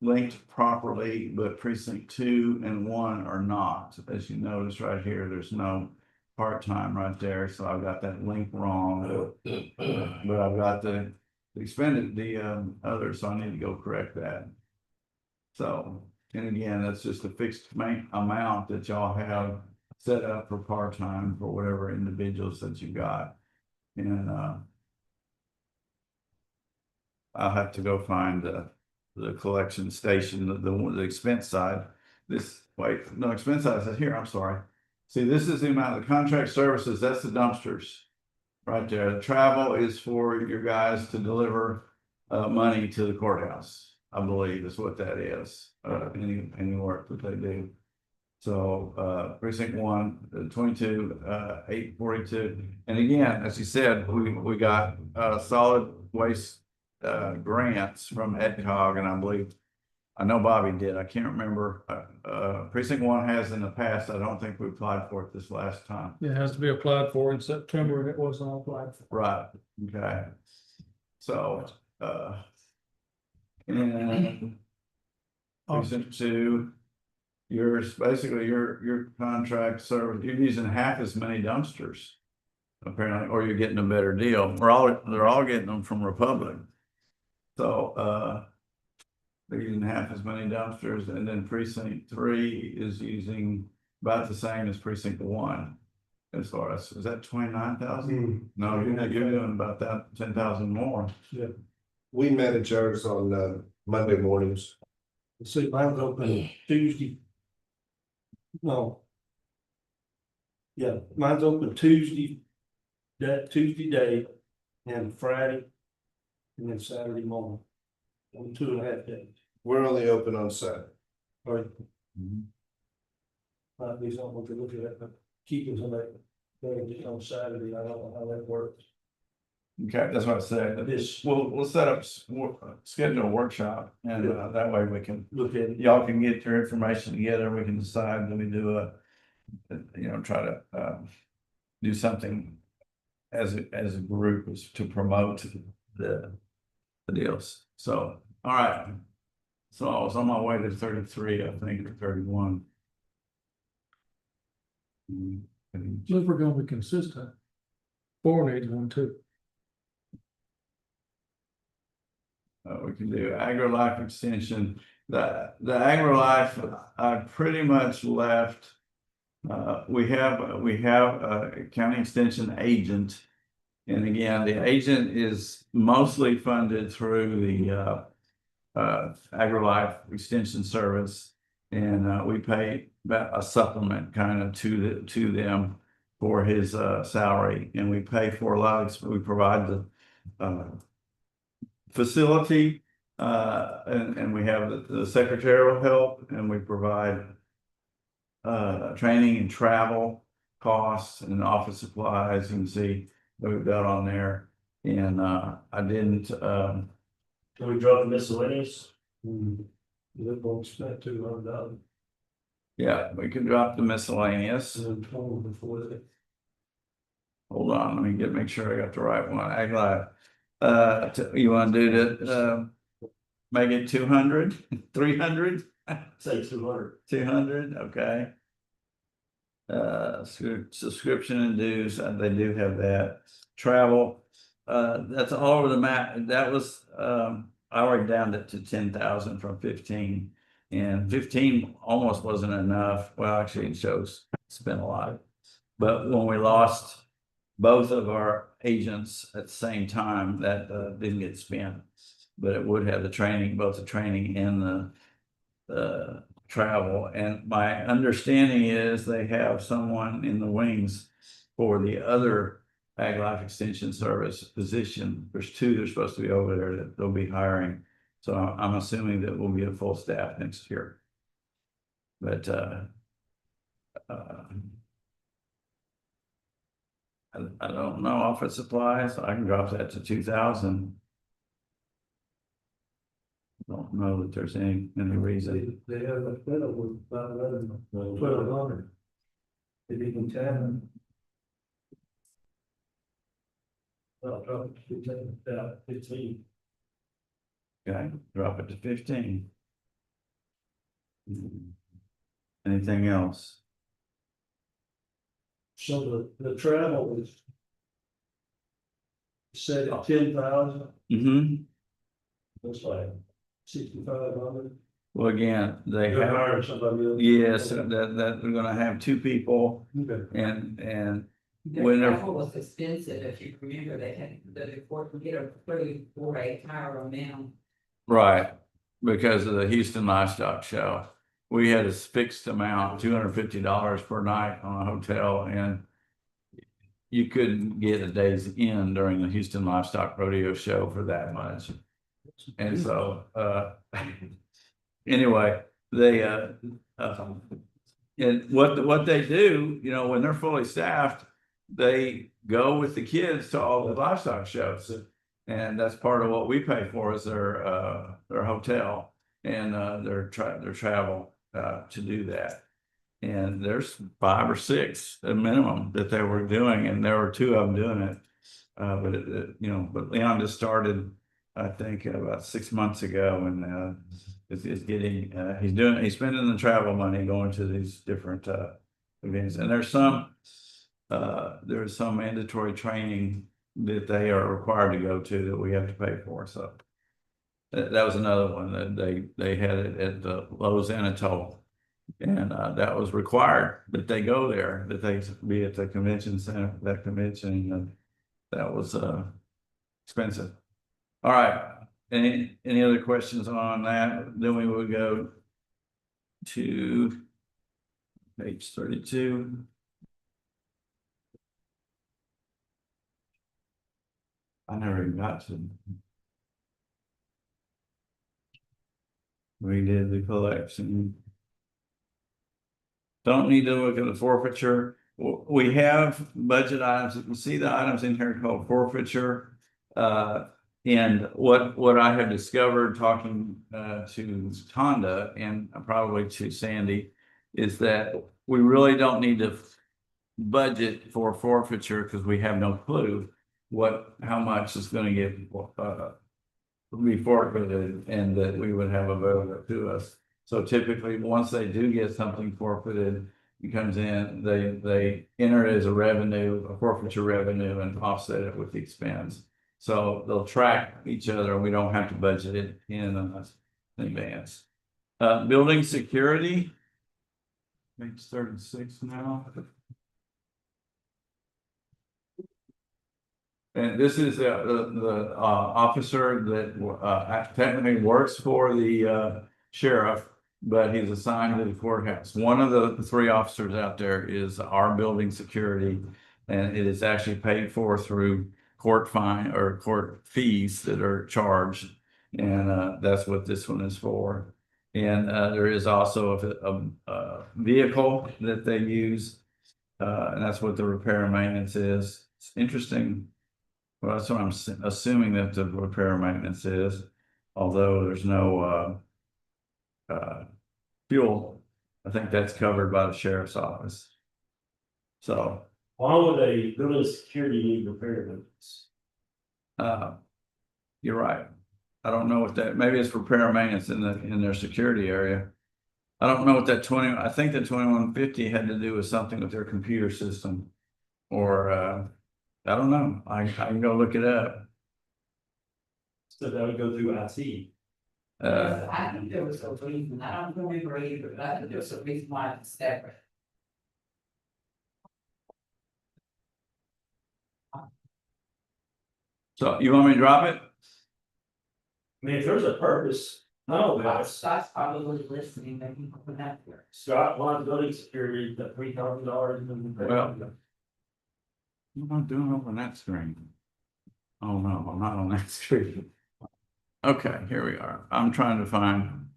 B: linked properly, but precinct 2 and 1 are not. As you notice right here, there's no part-time right there, so I've got that link wrong. But I've got the expended, the other, so I need to go correct that. So, and again, that's just a fixed amount that y'all have set up for part-time for whatever individuals that you got. And I'll have to go find the collection station, the expense side. Expense side says here, I'm sorry. See, this is the amount of the contract services, that's the dumpsters. Right there, the travel is for your guys to deliver money to the courthouse, I believe is what that is. Any work that they do. So precinct 1, 22, 842. And again, as you said, we got solid waste grants from EdCog, and I believe, I know Bobby did, I can't remember. Precinct 1 has in the past, I don't think we applied for it this last time.
C: It has to be applied for in September and it wasn't applied for.
B: Right, okay. So, and precinct 2, yours, basically your contract service, you're using half as many dumpsters. Apparently, or you're getting a better deal. They're all getting them from Republic. So, they're using half as many dumpsters, and then precinct 3 is using about the same as precinct 1. As far as, is that 29,000? No, you're doing about that 10,000 more.
E: Yeah.
F: We manage ours on Monday mornings.
E: See, mine's open Tuesday. No. Yeah, mine's open Tuesday, that Tuesday day and Friday. And then Saturday morning. On 2.5 days.
F: We're only open on Saturday.
E: All right. Might be something to look at, but keeping somebody there just on Saturday, I don't know how that works.
B: Okay, that's what I said.
E: This,
B: We'll set up, schedule a workshop, and that way we can,
E: look at it.
B: y'all can get your information together, we can decide, do we do try to do something as a group is to promote the deals. So, all right. So I was on my way to 33, I think, or 31.
C: If we're gonna be consistent, 4 needs one too.
B: We can do agri-life extension. The agri-life, I pretty much left. We have a county extension agent. And again, the agent is mostly funded through the agri-life extension service. And we pay about a supplement kind of to them for his salary. And we pay for a lot of, we provide the facility, and we have the secretarial help, and we provide training and travel costs and office supplies. You can see that we've got on there. And I didn't,
D: Can we drop the miscellaneous?
E: They won't spend $200
B: yeah, we can drop the miscellaneous.
E: and told before they.
B: Hold on, let me make sure I got the right one. I glad. You want to do the, make it 200, 300?
D: Say 200.
B: 200, okay. Subscription and dues, they do have that. Travel, that's all over the map. That was, I already downed it to 10,000 from 15. And 15 almost wasn't enough. Well, actually it shows it's been a lot. But when we lost both of our agents at the same time, that didn't get spent. But it would have the training, both the training and the travel. And my understanding is they have someone in the wings for the other Ag Life Extension Service position. There's 2 they're supposed to be over there that they'll be hiring. So I'm assuming that we'll be a full staff next year. But I don't know, office supplies, I can drop that to 2,000. Don't know that there's any reason.
E: They have a fiddle with about 1,200. If you can tell them. I'll drop it to 15.
B: Okay, drop it to 15. Anything else?
E: So the travel is set at 10,000,
B: Mm-hmm.
E: that's like 6,500.
B: Well, again, they
E: You're
B: have,
E: hiring somebody else.
B: yes, that we're gonna have 2 people
E: Okay.
B: and
A: The
B: When they're-
A: travel was expensive, if you remember, they had, the court would get approved for a higher amount.
B: right, because of the Houston Livestock Show. We had a fixed amount, $250 per night on a hotel, and you couldn't get a day's in during the Houston Livestock Rodeo Show for that much. And so, anyway, they, and what they do, you know, when they're fully staffed, they go with the kids to all the livestock shows. And that's part of what we pay for is their hotel and, their travel, to do that. And there's 5 or 6 at minimum that they were doing, and there were 2 of them doing it. But you know, but Leon just started, I think, about 6 months ago, and is getting, he's spending the travel money going to these different events. And there's some mandatory training that they are required to go to that we have to pay for. So that was another one that they had it at the Lowe's Anatole. And that was required that they go there, that they be at the convention center, that convention, and that was expensive. All right, any other questions on that? Then we would go to page 32. I never even got to. We did the collection. Don't need to look at the forfeiture. We have budget items. You can see the items in here called forfeiture. And what I have discovered talking to Tonda and probably to Sandy is that we really don't need to budget for forfeiture because we have no clue how much is going to get be forfeited and that we would have available to us. So typically, once they do get something forfeited, it comes in, they enter it as a revenue, a forfeiture revenue, and offset it with the expense. So they'll track each other. We don't have to budget it in advance. Building security, page 36 now. And this is the officer that technically works for the sheriff, but he's assigned to the courthouse. One of the 3 officers out there is our building security, and it is actually paid for through court fine or court fees that are charged. And that's what this one is for. And there is also a vehicle that they use. And that's what the repair and maintenance is. It's interesting. Well, that's what I'm assuming that the repair and maintenance is, although there's no fuel. I think that's covered by the sheriff's office. So,
D: Why would a building security need repair maintenance?
B: you're right. I don't know what that, maybe it's repair and maintenance in their security area. I don't know what that I think that 2150 had to do with something with their computer system. Or, I don't know. I can go look it up.
D: So that would go through IT.
A: I think there was a reason, I don't remember either, but I think there was a reason why it's separate.
B: So you want me to drop it?
D: I mean, if there's a purpose, no, that's
A: Scott's probably listening, maybe you can put that there.
D: Scott wants building security, the $3,000.
B: Well, what am I doing over that screen? Oh no, I'm not on that screen. Okay, here we are. I'm trying to find.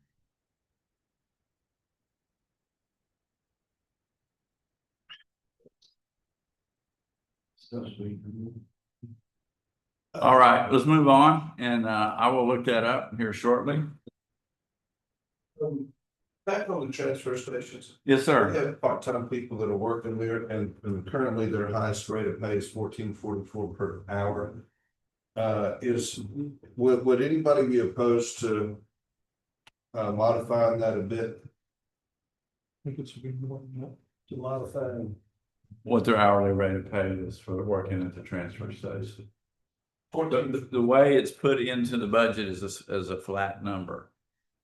B: All right, let's move on, and I will look that up here shortly.
F: Back on the transfer stations.
B: Yes,
F: We
B: sir.
F: have part-time people that are working there and currently their highest rate of pay is $14.44 per hour. Would anybody be opposed to modifying that a bit?
E: I think it's a good one, to modify.
B: What their hourly rate of pay is for working at the transfer station. The way it's put into the budget is as a flat number.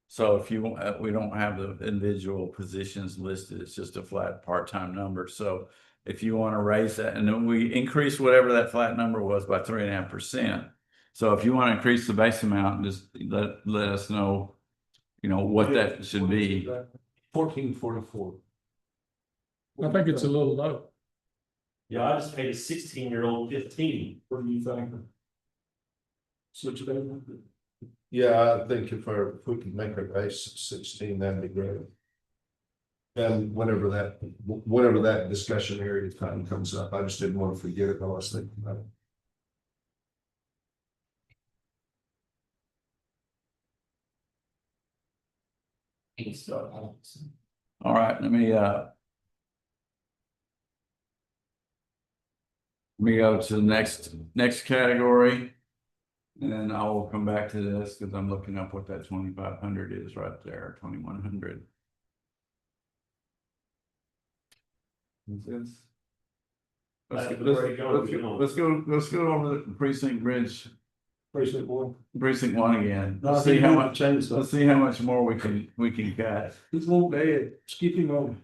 B: So if you want, we don't have the individual positions listed, it's just a flat part-time number. So if you want to raise that, and then we increase whatever that flat number was by 3.5%. So if you want to increase the base amount, just let us know, what that should be.
F: $14.44.
C: I think it's a little low.
D: Yeah, I just paid a 16-year-old 15.
E: What do you think? Switch it over.
F: Yeah, I think if we could make our base 16, that'd be great. And whenever that discussion area time comes up, I just didn't want to forget it while I was thinking about it.
B: All right, let me go to the next category. And then I will come back to this because I'm looking up what that 2,500 is right there, 2,100. Let's go over the precinct bridge.
E: Precinct one.
B: Precinct one again.
E: No,
B: Let's
E: I
B: see
E: think
B: how
E: you
B: much.
E: want to change
B: Let's
E: stuff.
B: see how much more we can cut.
E: He's a little bad. Skip him over.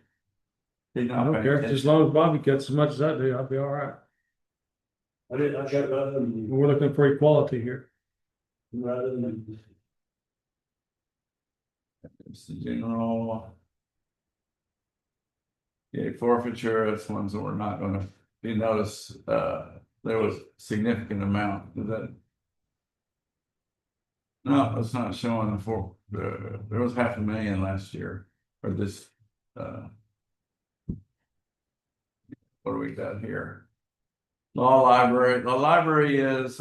C: I don't care, as long as Bobby cuts as much as I do, I'll be all right.
E: I got it right under you.
C: We're looking for equality here.
E: Right under you.
B: It's the general. Yeah, forfeiture, that's ones that we're not gonna be noticed, there was significant amount, is that? No, it's not showing there was 500,000 last year, or this, what do we got here? The library is,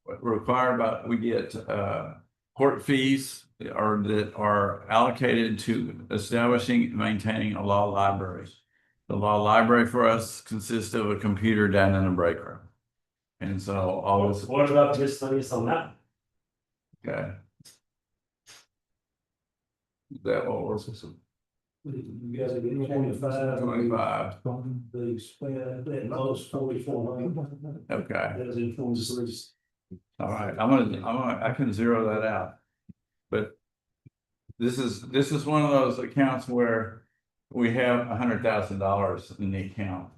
B: required by, we get, court fees that are allocated to establishing and maintaining a law library. The law library for us consists of a computer down in a break room. And so all this.
D: What about miscellaneous on that?
B: Okay. That what we're.
E: You guys are getting 25. They spent at most 4,400.
B: Okay,
E: That is influence.
B: all right, I can zero that out. But this is one of those accounts where we have $100,000 in the account.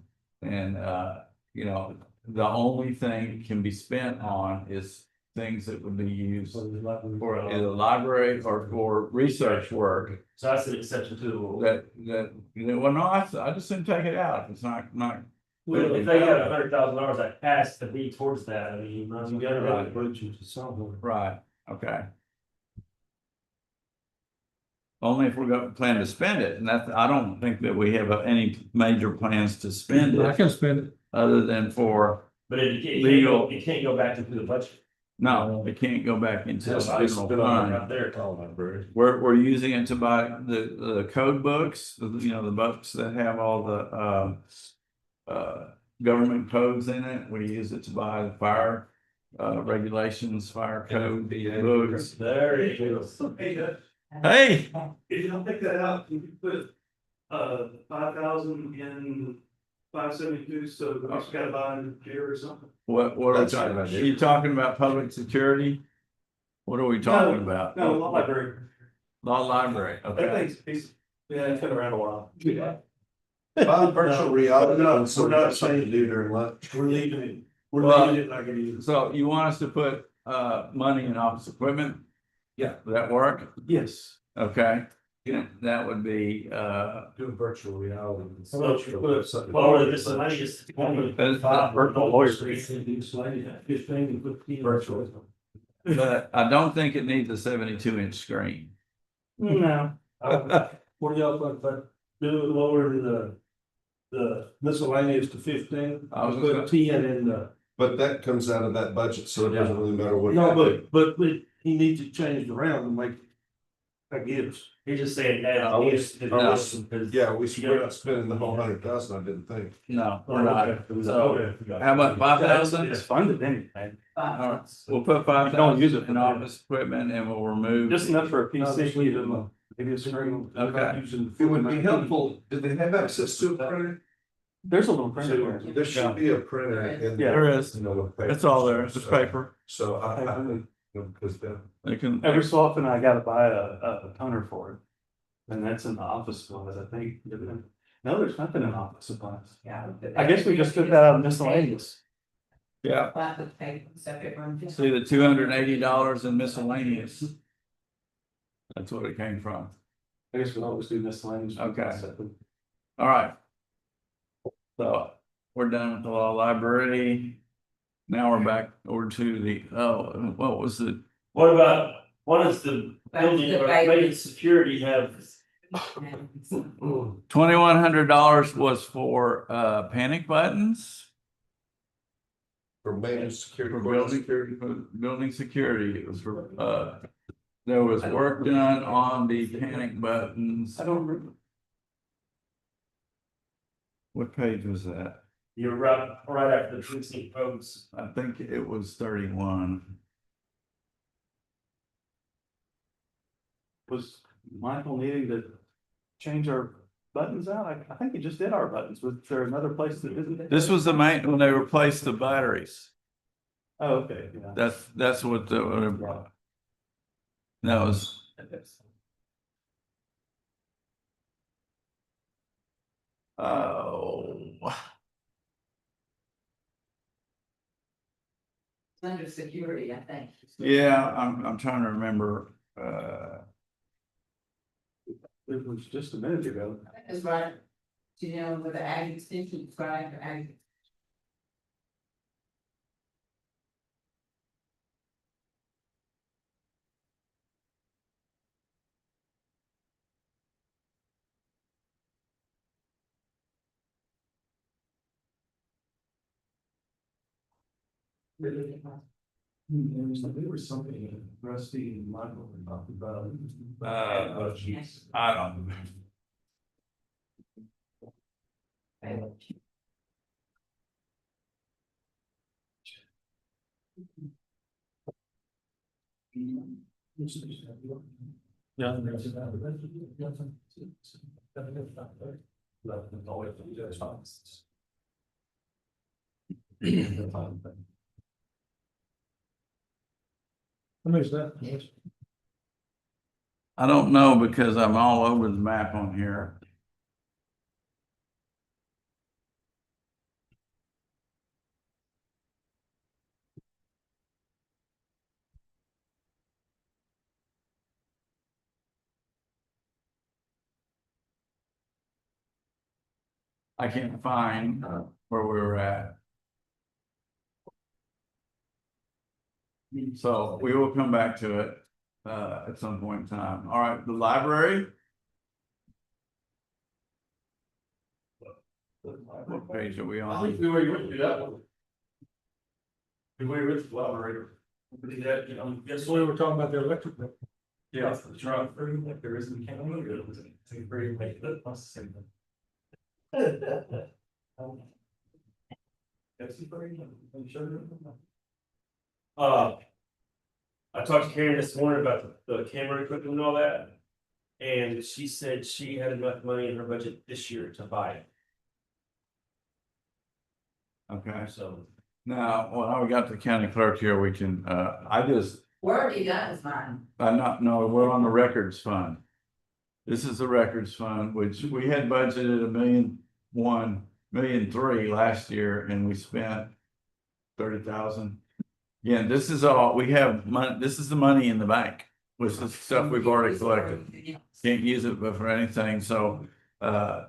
B: And the only thing it can be spent on is things that would be used for either library or for research work.
D: So that's an exception to the rule.
B: Well, no, I just didn't take it out. If it's not
D: Well, if they got $100,000, that has to be towards that, I mean, you might as
E: You
D: well
E: gotta
D: get it
E: have a
D: right.
E: budget to somewhere.
B: Right, okay. Only if we're going to plan to spend it, and that's, I don't think that we have any major plans to spend
C: I
B: it,
C: can spend it.
B: other than for,
D: But
B: Legal.
D: it can't go back into the budget.
B: no, it can't go back into the
F: That's nice,
B: general
F: been on
B: fund.
D: Right there.
B: We're using it to buy the code books, you know, the books that have all the, government codes in it. We use it to buy the fire, regulations, fire code books.
D: There you go.
B: Hey,
E: If you don't pick that out, you can put, 5,000 in 572, so we just gotta buy a computer or something.
B: what are we
F: That's
B: talking
F: not
B: about?
F: an
B: Are you talking about public security? What are we talking about?
E: No, not library.
B: Law library, okay.
E: Yeah, it's been around a while.
F: Virtual reality,
E: No,
F: so
E: we're
F: we got
E: not
F: something to
E: saying,
F: do during lunch.
E: we're leaving it, we're
B: Well,
E: leaving it like it is.
B: So you want us to put, money in office equipment?
E: Yeah.
B: Would that work?
E: Yes.
B: Okay, that would be,
F: Do virtual reality.
D: Well, or this money is.
B: virtual lawyers.
E: 15
F: Virtual.
B: But I don't think it needs a 72-inch screen.
E: No. What do y'all think, but do it lower the miscellaneous to 15?
B: I was
E: Put
B: gonna-
E: 10 in the.
F: But that comes out of that budget, so it doesn't really matter what.
E: No, but he needs it changed around and make, I guess.
D: He's just saying that.
F: I was-
D: Because.
F: Yeah, we're not spending the whole 100,000, I didn't think.
B: No, we're not. So how about 5,000?
D: It's funded anyway.
B: All right, we'll put 5,000 in office equipment and we'll remove.
D: Just enough for a
E: No, just
D: PC.
E: leave it alone. Maybe a screen.
B: Okay.
F: It would be helpful, do they have access to a printer?
D: There's a little
F: So there should be a printer in.
D: Yeah.
B: There is.
F: You know, paper.
B: It's all there, it's paper.
F: So I think, because then.
B: They can.
I: Every so often I gotta buy a toner for it. And that's in the office supplies, I think. No, there's nothing in office supplies.
A: Yeah.
I: I guess we just took that out of miscellaneous.
B: Yeah,
A: Flat with paper, separate room.
B: see the $280 in miscellaneous. That's what it came from.
I: I guess we always do miscellaneous.
B: Okay. All right. So we're done with the law library. Now we're back over to the, oh, what was it?
D: What about, what does the building or
A: Back to the-
D: rated security have?
B: $2,100 was for panic buttons.
F: For maintenance, security.
B: For building security. It was for there was work done on the panic buttons.
I: I don't remember.
B: What page was that?
D: You're right after the precinct codes.
B: I think it was 31.
I: Was Michael needing to change our buttons out? I think he just did our buttons. Was there another place that didn't?
B: This was the main, when they replaced the batteries.
I: Oh, okay, yeah.
B: That's what the, that was. Oh,
A: It's under security, I think.
B: yeah, I'm trying to remember,
I: It was just a minute ago.
A: That's right. You know, with the ag extension, right, the ag.
E: There was something Rusty and Michael were talking about.
B: I don't.
I: Yeah.
E: How much is that?
B: I don't know because I'm all over the map on here. I can't find where we were at. So we will come back to it, at some point in time. All right, the library? What page are we
E: I
B: on?
E: think we already went through that one. We already went through the library. We did that,
H: That's why we're talking about the electric bill.
E: Yeah, that's right. Like there isn't a county, it was a very late, that must have been. I talked to Karen this morning about the camera equipment and all that. And she said she had enough money in her budget this year to buy it,
B: Okay,
E: so.
B: now, well, we got the county clerk here, we can,
A: Where have you done is mine?
B: no, we're on the records fund. This is the records fund, which we had budgeted $1,100,000 last year, and we spent 30,000. Again, this is all, we have money, this is the money in the bank, which is stuff we've already collected. Can't use it for anything, so,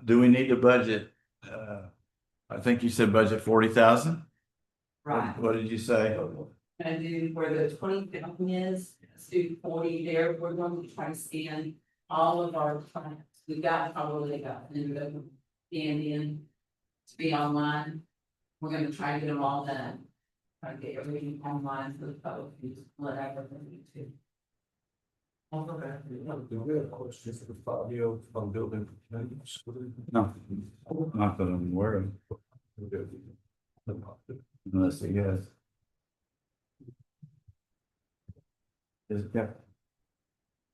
B: do we need to budget? I think you said budget 40,000?
A: Right.
B: What did you say?
A: Gonna do where the 20,000 is, let's do 40 there, we're going to try to scan all of our plans. We've got probably got, and the scan in to be online. We're gonna try to get them all done. Try to get everything online for the public, use whatever they need to.
F: We have questions for Fabio on building.
B: No, not that I'm aware of, unless he has. Yeah.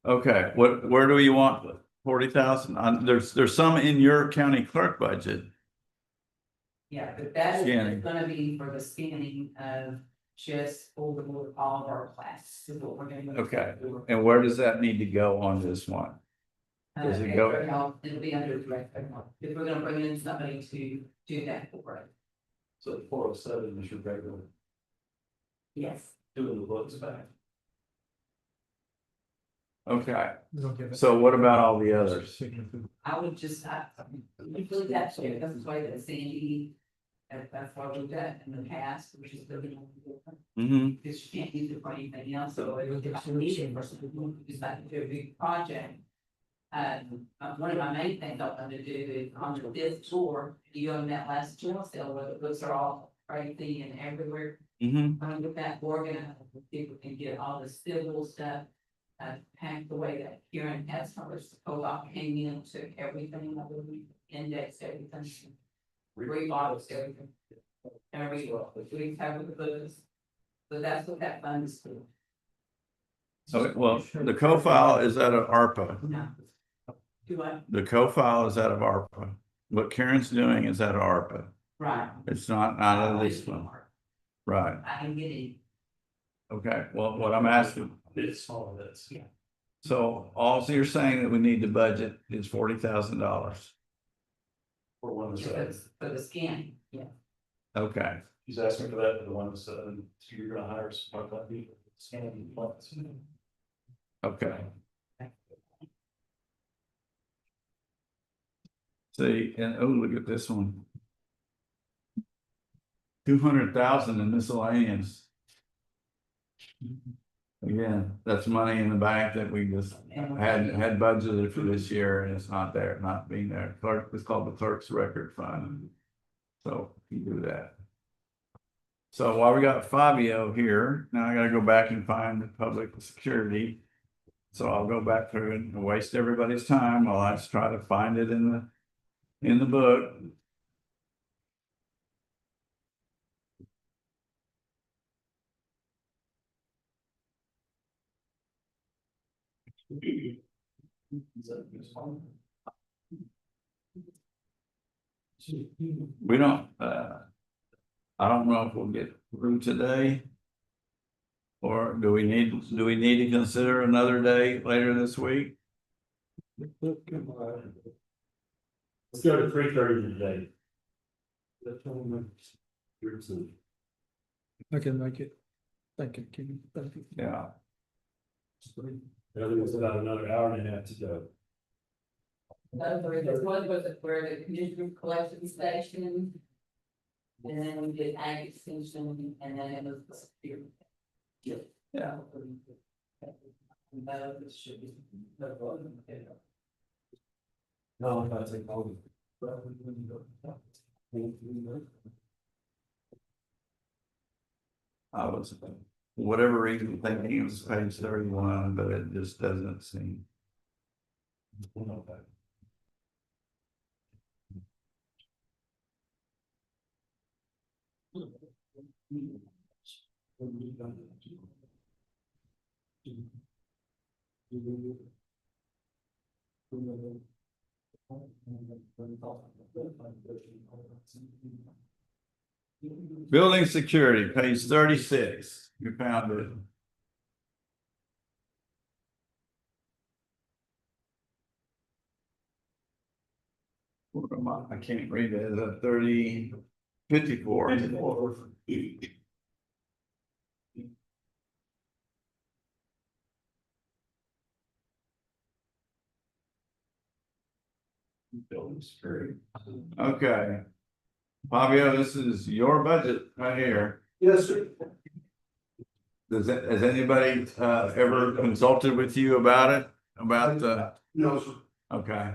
B: Okay, where do you want 40,000? There's some in your county clerk budget.
A: Yeah, but that
B: Scanning.
A: is gonna be for the scanning of just over all of our classes, is what we're gonna.
B: Okay. And where does that need to go on this one? Does it go-
A: It'll be under direct, if we're gonna bring in somebody to do that for it.
E: So 407 is your regular,
A: Yes.
E: doing the books back.
B: Okay, so what about all the others?
A: I would just, usually that's the way that Sandy, that's why we've done it in the past, which is really different.
B: Mm-hmm,
A: Because you can't use it for anything else, so if I need it for something, decide to do a big project. One of my main things I want to do is on this tour, you go in that last jail cell where the books are all crazy and everywhere.
B: mm-hmm,
A: I'm with that organized, people can get all the civil stuff. Packed the way that Karen has hers, co-op came in, took everything, I believe, indexed everything. Rebottled everything. And we have the books. So that's what that fund is for.
B: so, well, the co-file is out of ARPA,
A: No. Do I?
B: the co-file is out of ARPA, what Karen's doing is out of ARPA,
A: Right.
B: it's not out of this one, right?
A: I can get it.
B: Okay, well, what I'm asking,
E: It's all of this.
A: Yeah.
B: so all you're saying that we need to budget is $40,000,
E: For 107.
A: For the scanning, yeah.
B: okay.
E: He's asking for that for the 107, so you're gonna hire some part-time people, scanning plots.
B: Okay. See, and oh, look at this one. 200,000 in miscellaneous. Again, that's money in the bank that we just had budgeted for this year and it's not there, not being there. Clerk, it's called the clerk's record fund. So you do that. So while we got Fabio here, now I gotta go back and find the public security. So I'll go back through and waste everybody's time while I just try to find it in the book. We don't, I don't know if we'll get through today. Or do we need to consider another day later this week?
E: Let's go to 3:30 today.
C: I can make it. Thank you, Kenny. Thank you.
B: Yeah,
E: The other was about another hour and a half to go.
A: One was where the commissioner collection station. And then we did ag extension, and then it was the security.
B: Yeah.
A: It should be.
E: No, I'm not taking all
B: I was, for whatever reason, thinking it was page 31, but it just doesn't seem. Building security, page 36, you found it. What am I can't read it, is that 54. Building security. Okay. Fabio, this is your budget right here.
E: Yes, sir.
B: Has anybody ever consulted with you about it? About the,
E: No, sir.
B: okay.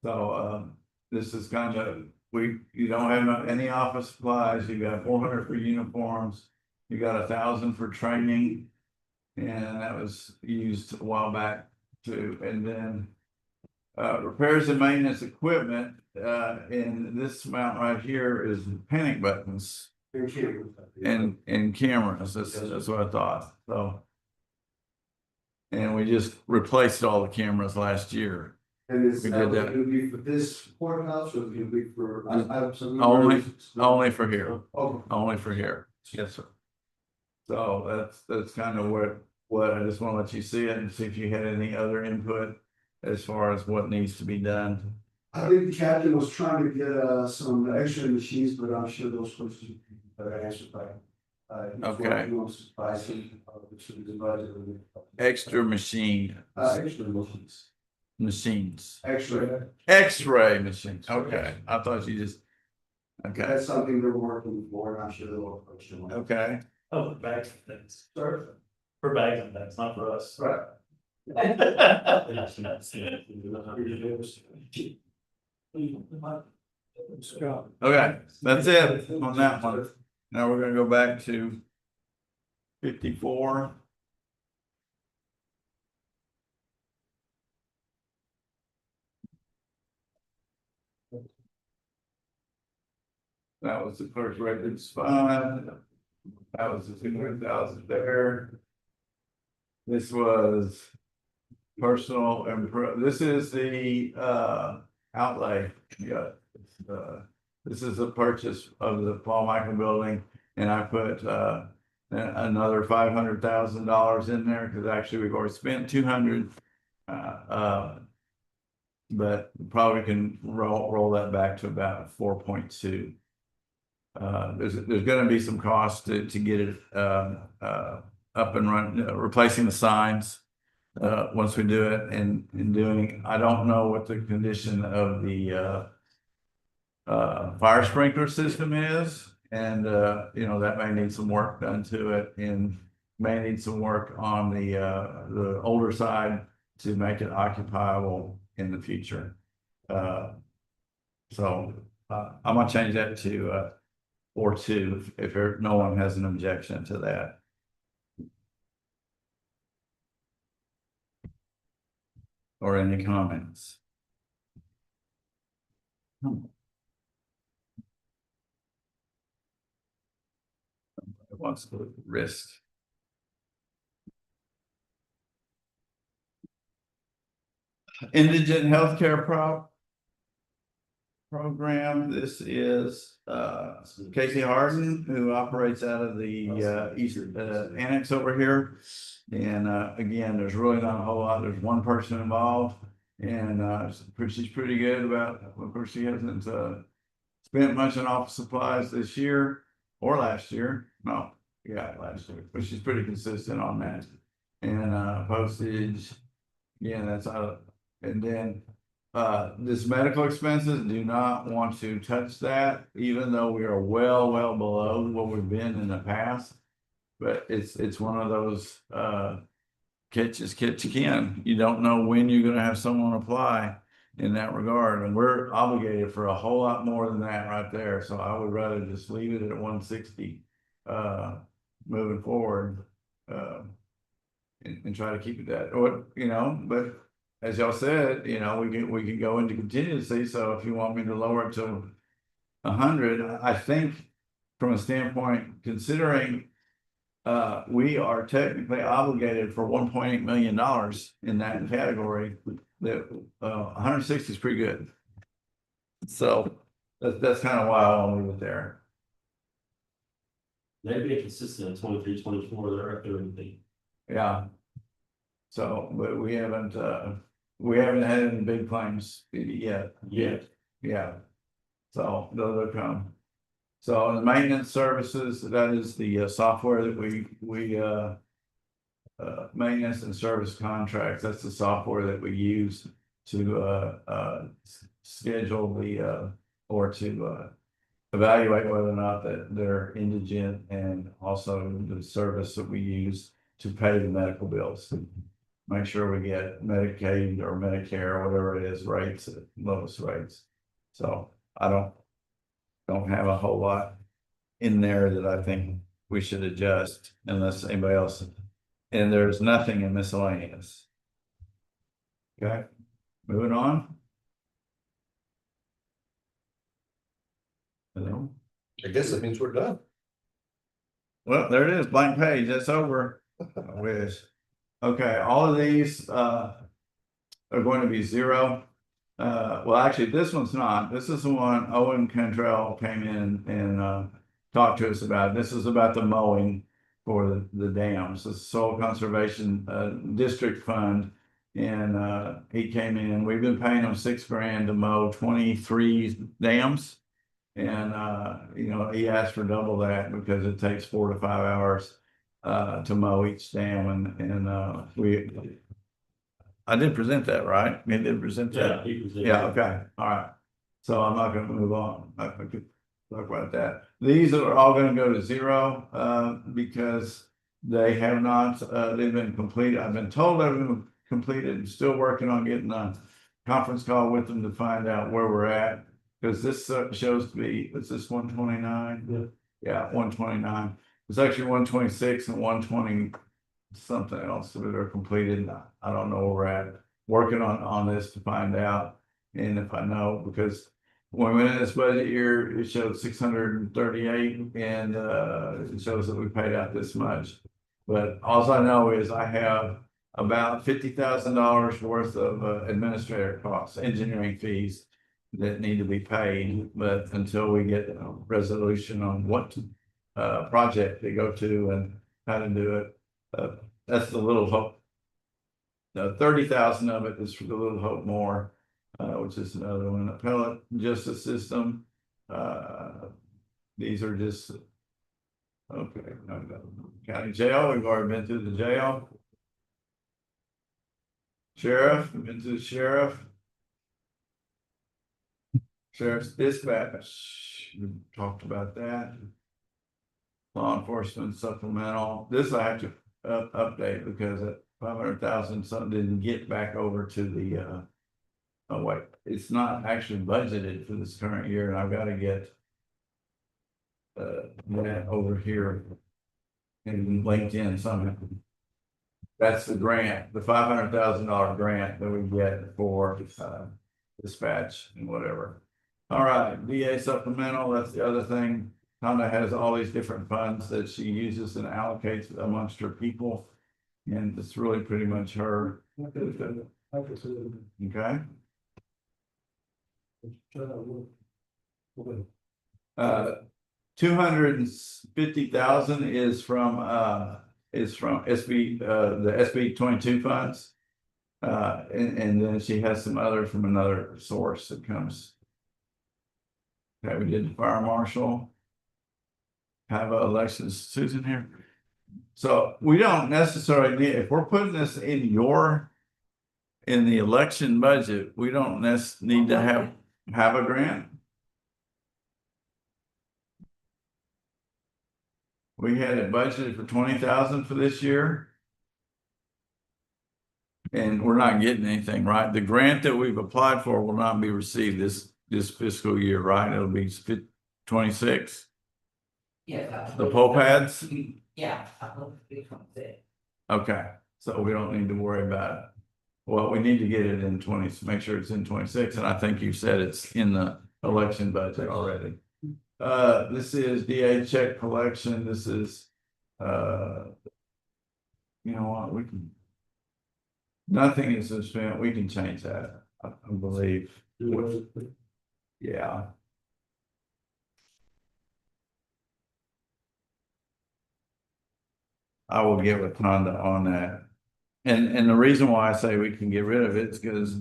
B: So this is kind of, you don't have any office supplies, you got 400 for uniforms, you got 1,000 for training. And that was used a while back too, and then repairs and maintenance equipment, and this amount right here is panic buttons and cameras. That's what I thought. So, and we just replaced all the cameras last year.
J: And is
B: We
J: that
B: did that.
J: gonna be for this courthouse or is it gonna be for?
B: Only for here.
J: Oh,
B: Only for here. Yes, sir. So that's kind of what I just want to let you see it and see if you had any other input as far as what needs to be done.
J: I think the captain was trying to get some extra machines, but I'm sure those questions are answered by.
B: Okay. Extra machine.
J: Extra machines.
B: Machines.
J: Extra.
B: X-ray machines. Okay. I thought you just. Okay.
J: That's something they're working for, and I'm sure they'll approach them.
B: Okay.
D: Oh, for bags and things. For bags and things, not for us.
J: Right.
B: Okay. That's it on that one. Now we're gonna go back to 54. That was the clerk's records fund. That was the 200,000 there. This was personal and this is the outlay. Yeah. This is the purchase of the Paul Michael building, and I put another $500,000 in there because actually we've already spent 200. But probably can roll that back to about 4.2. There's going to be some cost to get it up and running, replacing the signs once we do it, and doing. I don't know what the condition of the fire sprinkler system is, and you know, that may need some work done to it, and may need some work on the older side to make it occupiable in the future. So I'm gonna change that to 4.2 if no one has an objection to that. Or any comments? Wants to risk. Indigent healthcare program. This is Casey Harden, who operates out of the East Annex over here. And again, there's really not a whole lot. There's one person involved, and she's pretty good about. Of course, she hasn't spent much on office supplies this year or last year. No, yeah, last year, but she's pretty consistent on that. And postage, yeah, that's out. And then this medical expenses, do not want to touch that, even though we are well below what we've been in the past. But it's one of those, catch as catch can. You don't know when you're gonna have someone apply in that regard, and we're obligated for a whole lot more than that right there, so I would rather just leave it at 160, moving forward. And try to keep it that, or, but as y'all said, we can go into contingency, so if you want me to lower it to 100, I think from a standpoint, considering we are technically obligated for $1.8 million in that category, that 160 is pretty good. So that's kind of why I want to leave it there.
D: They'd be consistent at 23, 24, they're up there in the.
B: Yeah. So, but we haven't had any big claims yet. Yeah. So those will come. So the maintenance services, that is the software that we maintenance and service contracts, that's the software that we use to schedule the or to evaluate whether or not that they're indigent, and also the service that we use to pay the medical bills. Make sure we get Medicaid or Medicare or whatever it is rates at lowest rates. So I don't have a whole lot in there that I think we should adjust unless anybody else, and there's nothing in miscellaneous. Okay, moving on. Hello?
F: I guess that means we're done.
B: Well, there it is, blank page, that's over. I wish. Okay, all of these are going to be zero. Well, actually, this one's not. This is the one Owen Cantrell came in and talked to us about. This is about the mowing for the dams, the Soil Conservation District Fund. And he came in, we've been paying him $6,000 to mow 23 dams. And he asked for double that because it takes 4 to 5 hours to mow each dam, and I did present that, right? I did present that. Yeah, okay, all right. So I'm not gonna move on. I could talk about that. These are all gonna go to zero because they have not, they've been completed. I've been told they've been completed, and still working on getting a conference call with them to find out where we're at. Because this shows to be, is this 129? Yeah, 129. It's actually 126 and 120 something else that are completed. I don't know where we're at. Working on this to find out. And if I know, because when we went in this budget year, it showed 638, and it shows that we paid out this much. But all I know is I have about $50,000 worth of administrator costs, engineering fees that need to be paid. But until we get a resolution on what project they go to and how to do it, that's the Little Hope. 30,000 of it is for the Little Hope More, which is another one. Appellate justice system. These are just okay. County jail. We've already been through the jail. Sheriff. We've been through the sheriff. Sheriff's dispatch. We talked about that. Law enforcement supplemental. This I have to update because at 500,000 something didn't get back over to the oh wait, it's not actually budgeted for this current year, and I've got to get that over here in LinkedIn somehow. That's the grant, the $500,000 grant that we get for dispatch and whatever. All right, VA supplemental, that's the other thing. Tonda has all these different funds that she uses and allocates amongst her people. And it's really pretty much her. Okay. 250,000 is from SB the SB 22 funds. And then she has some other from another source that comes. Okay, we did the fire marshal. Have Alexis Susan here. So we don't necessarily need, if we're putting this in your in the election budget, we don't need to have a grant. We had it budgeted for 20,000 for this year. And we're not getting anything, right? The grant that we've applied for will not be received this fiscal year, right? It'll be 26.
A: Yeah.
B: The pole pads?
A: Yeah. I hope it comes in.
B: Okay, so we don't need to worry about it. Well, we need to get it in 20, make sure it's in 26, and I think you said it's in the election budget already. This is DA check collection. This is, you know what, we can. Nothing is spent. We can change that, I believe. Yeah. I will get with Honda on that. And the reason why I say we can get rid of it is because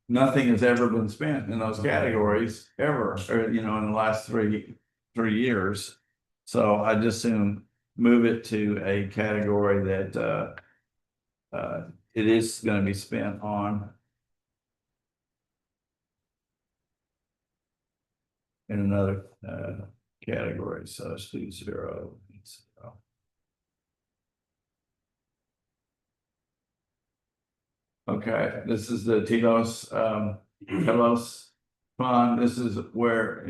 B: nothing has ever been spent in those categories ever, or, you know, in the last three years. So I just soon move it to a category that, it is gonna be spent on. In another, category, so let's do 0. Okay, this is the Telos fund. This is where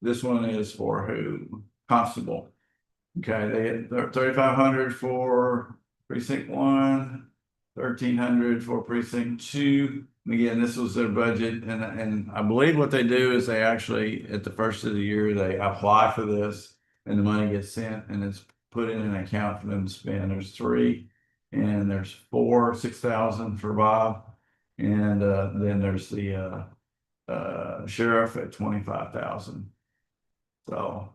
B: this one is for who? Constable. Okay, they had 3,500 for precinct 1, 1,300 for precinct 2. And again, this was their budget, and I believe what they do is they actually, at the first of the year, they apply for this, and the money gets sent, and it's put in an account for them to spend. There's 3, and there's 4, 6,000 for Bob, and then there's the sheriff at 25,000. So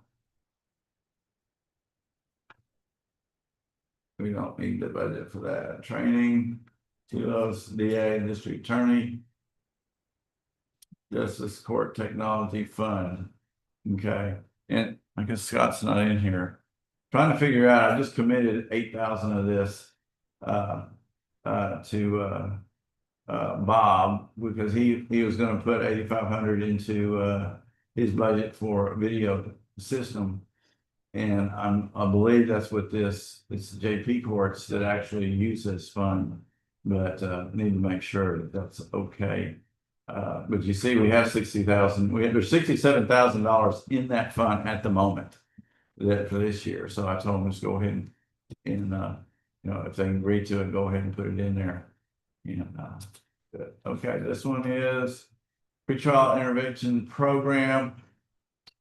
B: we don't need the budget for that. Training, TLO's DA, district attorney, Justice Court Technology Fund. Okay, and I guess Scott's not in here. Trying to figure out, I just committed 8,000 of this to Bob, because he was going to put 8,500 into his budget for a video system. And I believe that's what it's JP courts that actually use this fund, but need to make sure that that's okay. But you see, we have 60,000. There's $67,000 in that fund at the moment that for this year. So I told them just go ahead and you know, if they can agree to it, go ahead and put it in there. You know, good. Okay, this one is pretrial intervention program.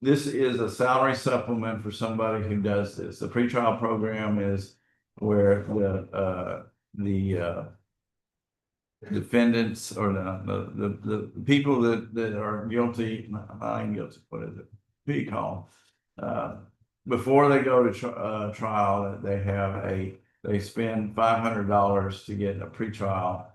B: This is a salary supplement for somebody who does this. The pretrial program is where the defendants or the people that are guilty, not guilty, what is it? Plea call. Before they go to trial, they spend $500 to get a pretrial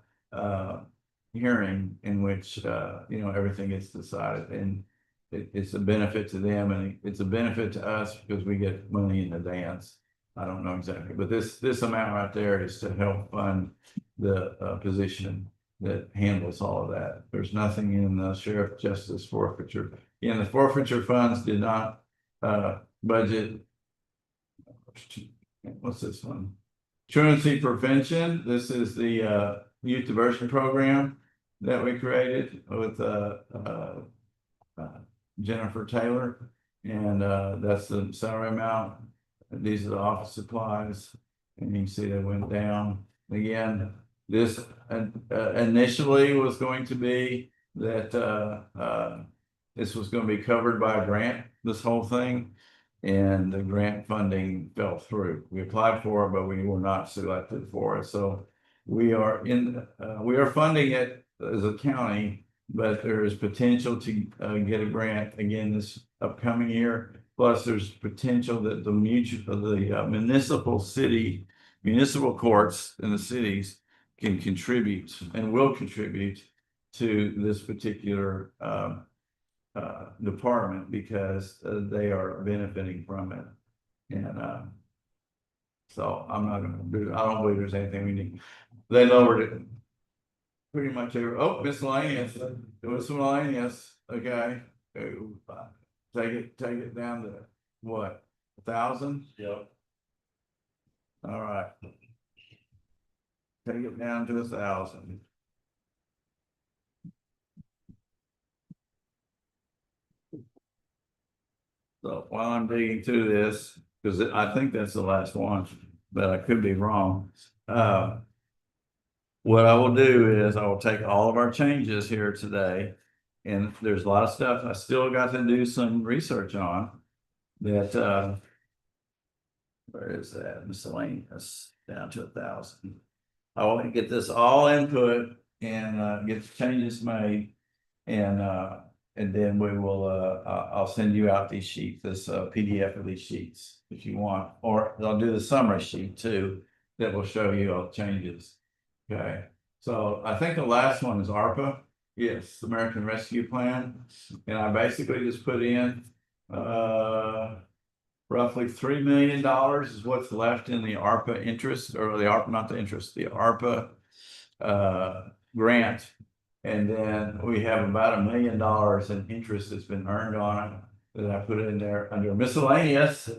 B: hearing in which you know, everything gets decided, and it's a benefit to them, and it's a benefit to us because we get money in advance. I don't know exactly, but this amount right there is to help fund the position that handles all of that. There's nothing in the sheriff justice forfeiture. And the forfeiture funds did not budget. What's this one? Truancy prevention. This is the youth diversion program that we created with Jennifer Taylor, and that's the salary amount. These are the office supplies, and you can see they went down again. This initially was going to be that this was going to be covered by a grant, this whole thing, and the grant funding fell through. We applied for it, but we were not selected for it. So we are funding it as a county, but there is potential to get a grant again this upcoming year. Plus, there's potential that the municipal courts in the cities can contribute and will contribute to this particular department because they are benefiting from it. And so I'm not going to do. I don't believe there's anything we need. They lowered it. pretty much miscellaneous, it was miscellaneous, okay. Take it down to what, 1,000?
D: Yep.
B: All right. Take it down to 1,000. So while I'm digging through this, because I think that's the last one, but I could be wrong. What I will do is I will take all of our changes here today. And there's a lot of stuff I still got to do some research on that, where is that? Miscellaneous down to 1,000. I want to get this all input and get the changes made. And then we will, I'll send you out these sheets, this PDF of these sheets if you want, or I'll do the summary sheet too, that will show you all the changes. Okay, so I think the last one is ARPA. Yes, American Rescue Plan. And I basically just put in, roughly $3 million is what's left in the ARPA interest, or the ARPA, not the interest, the ARPA, grant. And then we have about $1 million in interest that's been earned on it that I put in there under miscellaneous.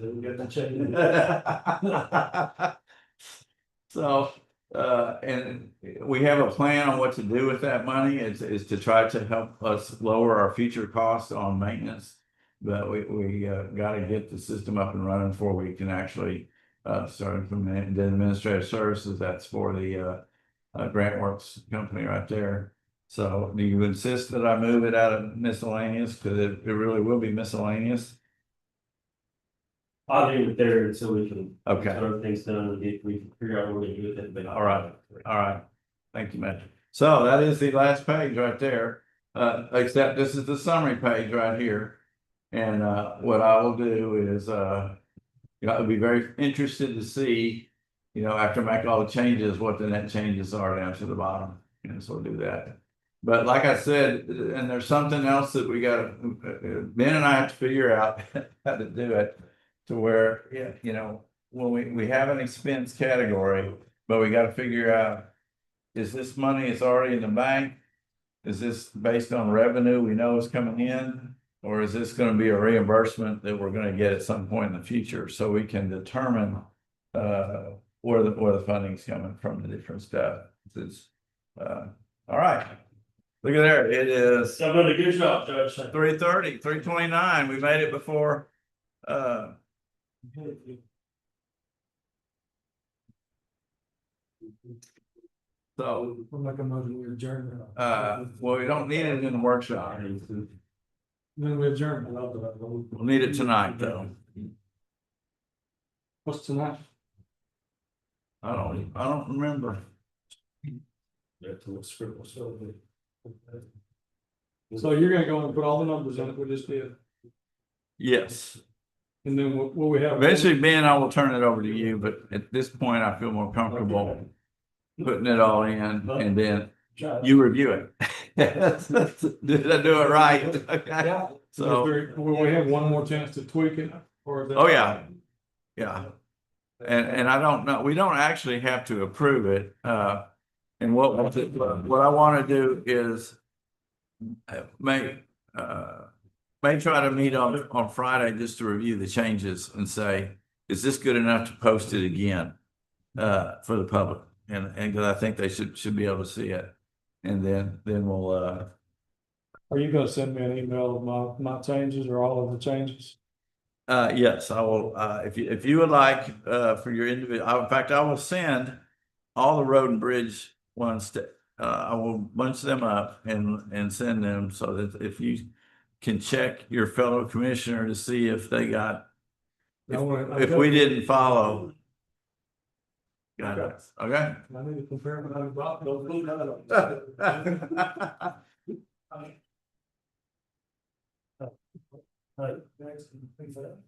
B: So, and we have a plan on what to do with that money is to try to help us lower our future costs on maintenance. But we got to get the system up and running before we can actually start implementing the administrative services. That's for the GrantWorks company right there. So do you insist that I move it out of miscellaneous? Because it really will be miscellaneous.
D: I'll leave it there until we can.
B: Okay.
D: Get other things done and we can figure out what to do with it. But
B: All right. Thank you, Matt. So that is the last page right there. Except this is the summary page right here. And what I will do is I'll be very interested to see, after I make all the changes, what the net changes are down to the bottom. So we'll do that. But like I said, and there's something else that we got Ben and I have to figure out how to do it to where, when we have an expense category, but we got to figure out, is this money is already in the bank? Is this based on revenue we know is coming in? Or is this going to be a reimbursement that we're going to get at some point in the future? So we can determine where the funding's coming from, the different stuff. All right. Look at there. It is.
D: I've done a good job, Judge.
B: 3:30, 3:29. We made it before. So
H: We'll make a motion to adjourn.
B: well, we don't need it in the workshop.
H: Then we adjourn.
B: We'll need it tonight, though.
H: What's tonight?
B: I don't remember.
H: So you're gonna go and put all the numbers in it we just did,
B: Yes.
H: and then what we have.
B: Eventually, Ben, I will turn it over to you, but at this point, I feel more comfortable putting it all in and then you review it. Did I do it right? Okay. So,
H: Will we have one more chance to tweak it, or? is that-
B: oh, yeah. Yeah. And I don't know, we don't actually have to approve it. And what I want to do is may try to meet on Friday just to review the changes and say, is this good enough to post it again for the public? And because I think they should be able to see it. And then we'll
H: Are you gonna send me an email of my changes or all of the changes?
B: yes, I will, if you would like, for your individual, in fact, I will send all the road and bridge ones to, I will bunch them up and send them so that if you can check your fellow commissioner to see if they got, if we didn't follow. Got it, okay?
H: I need to compare what I've got.
E: All right, thanks for that.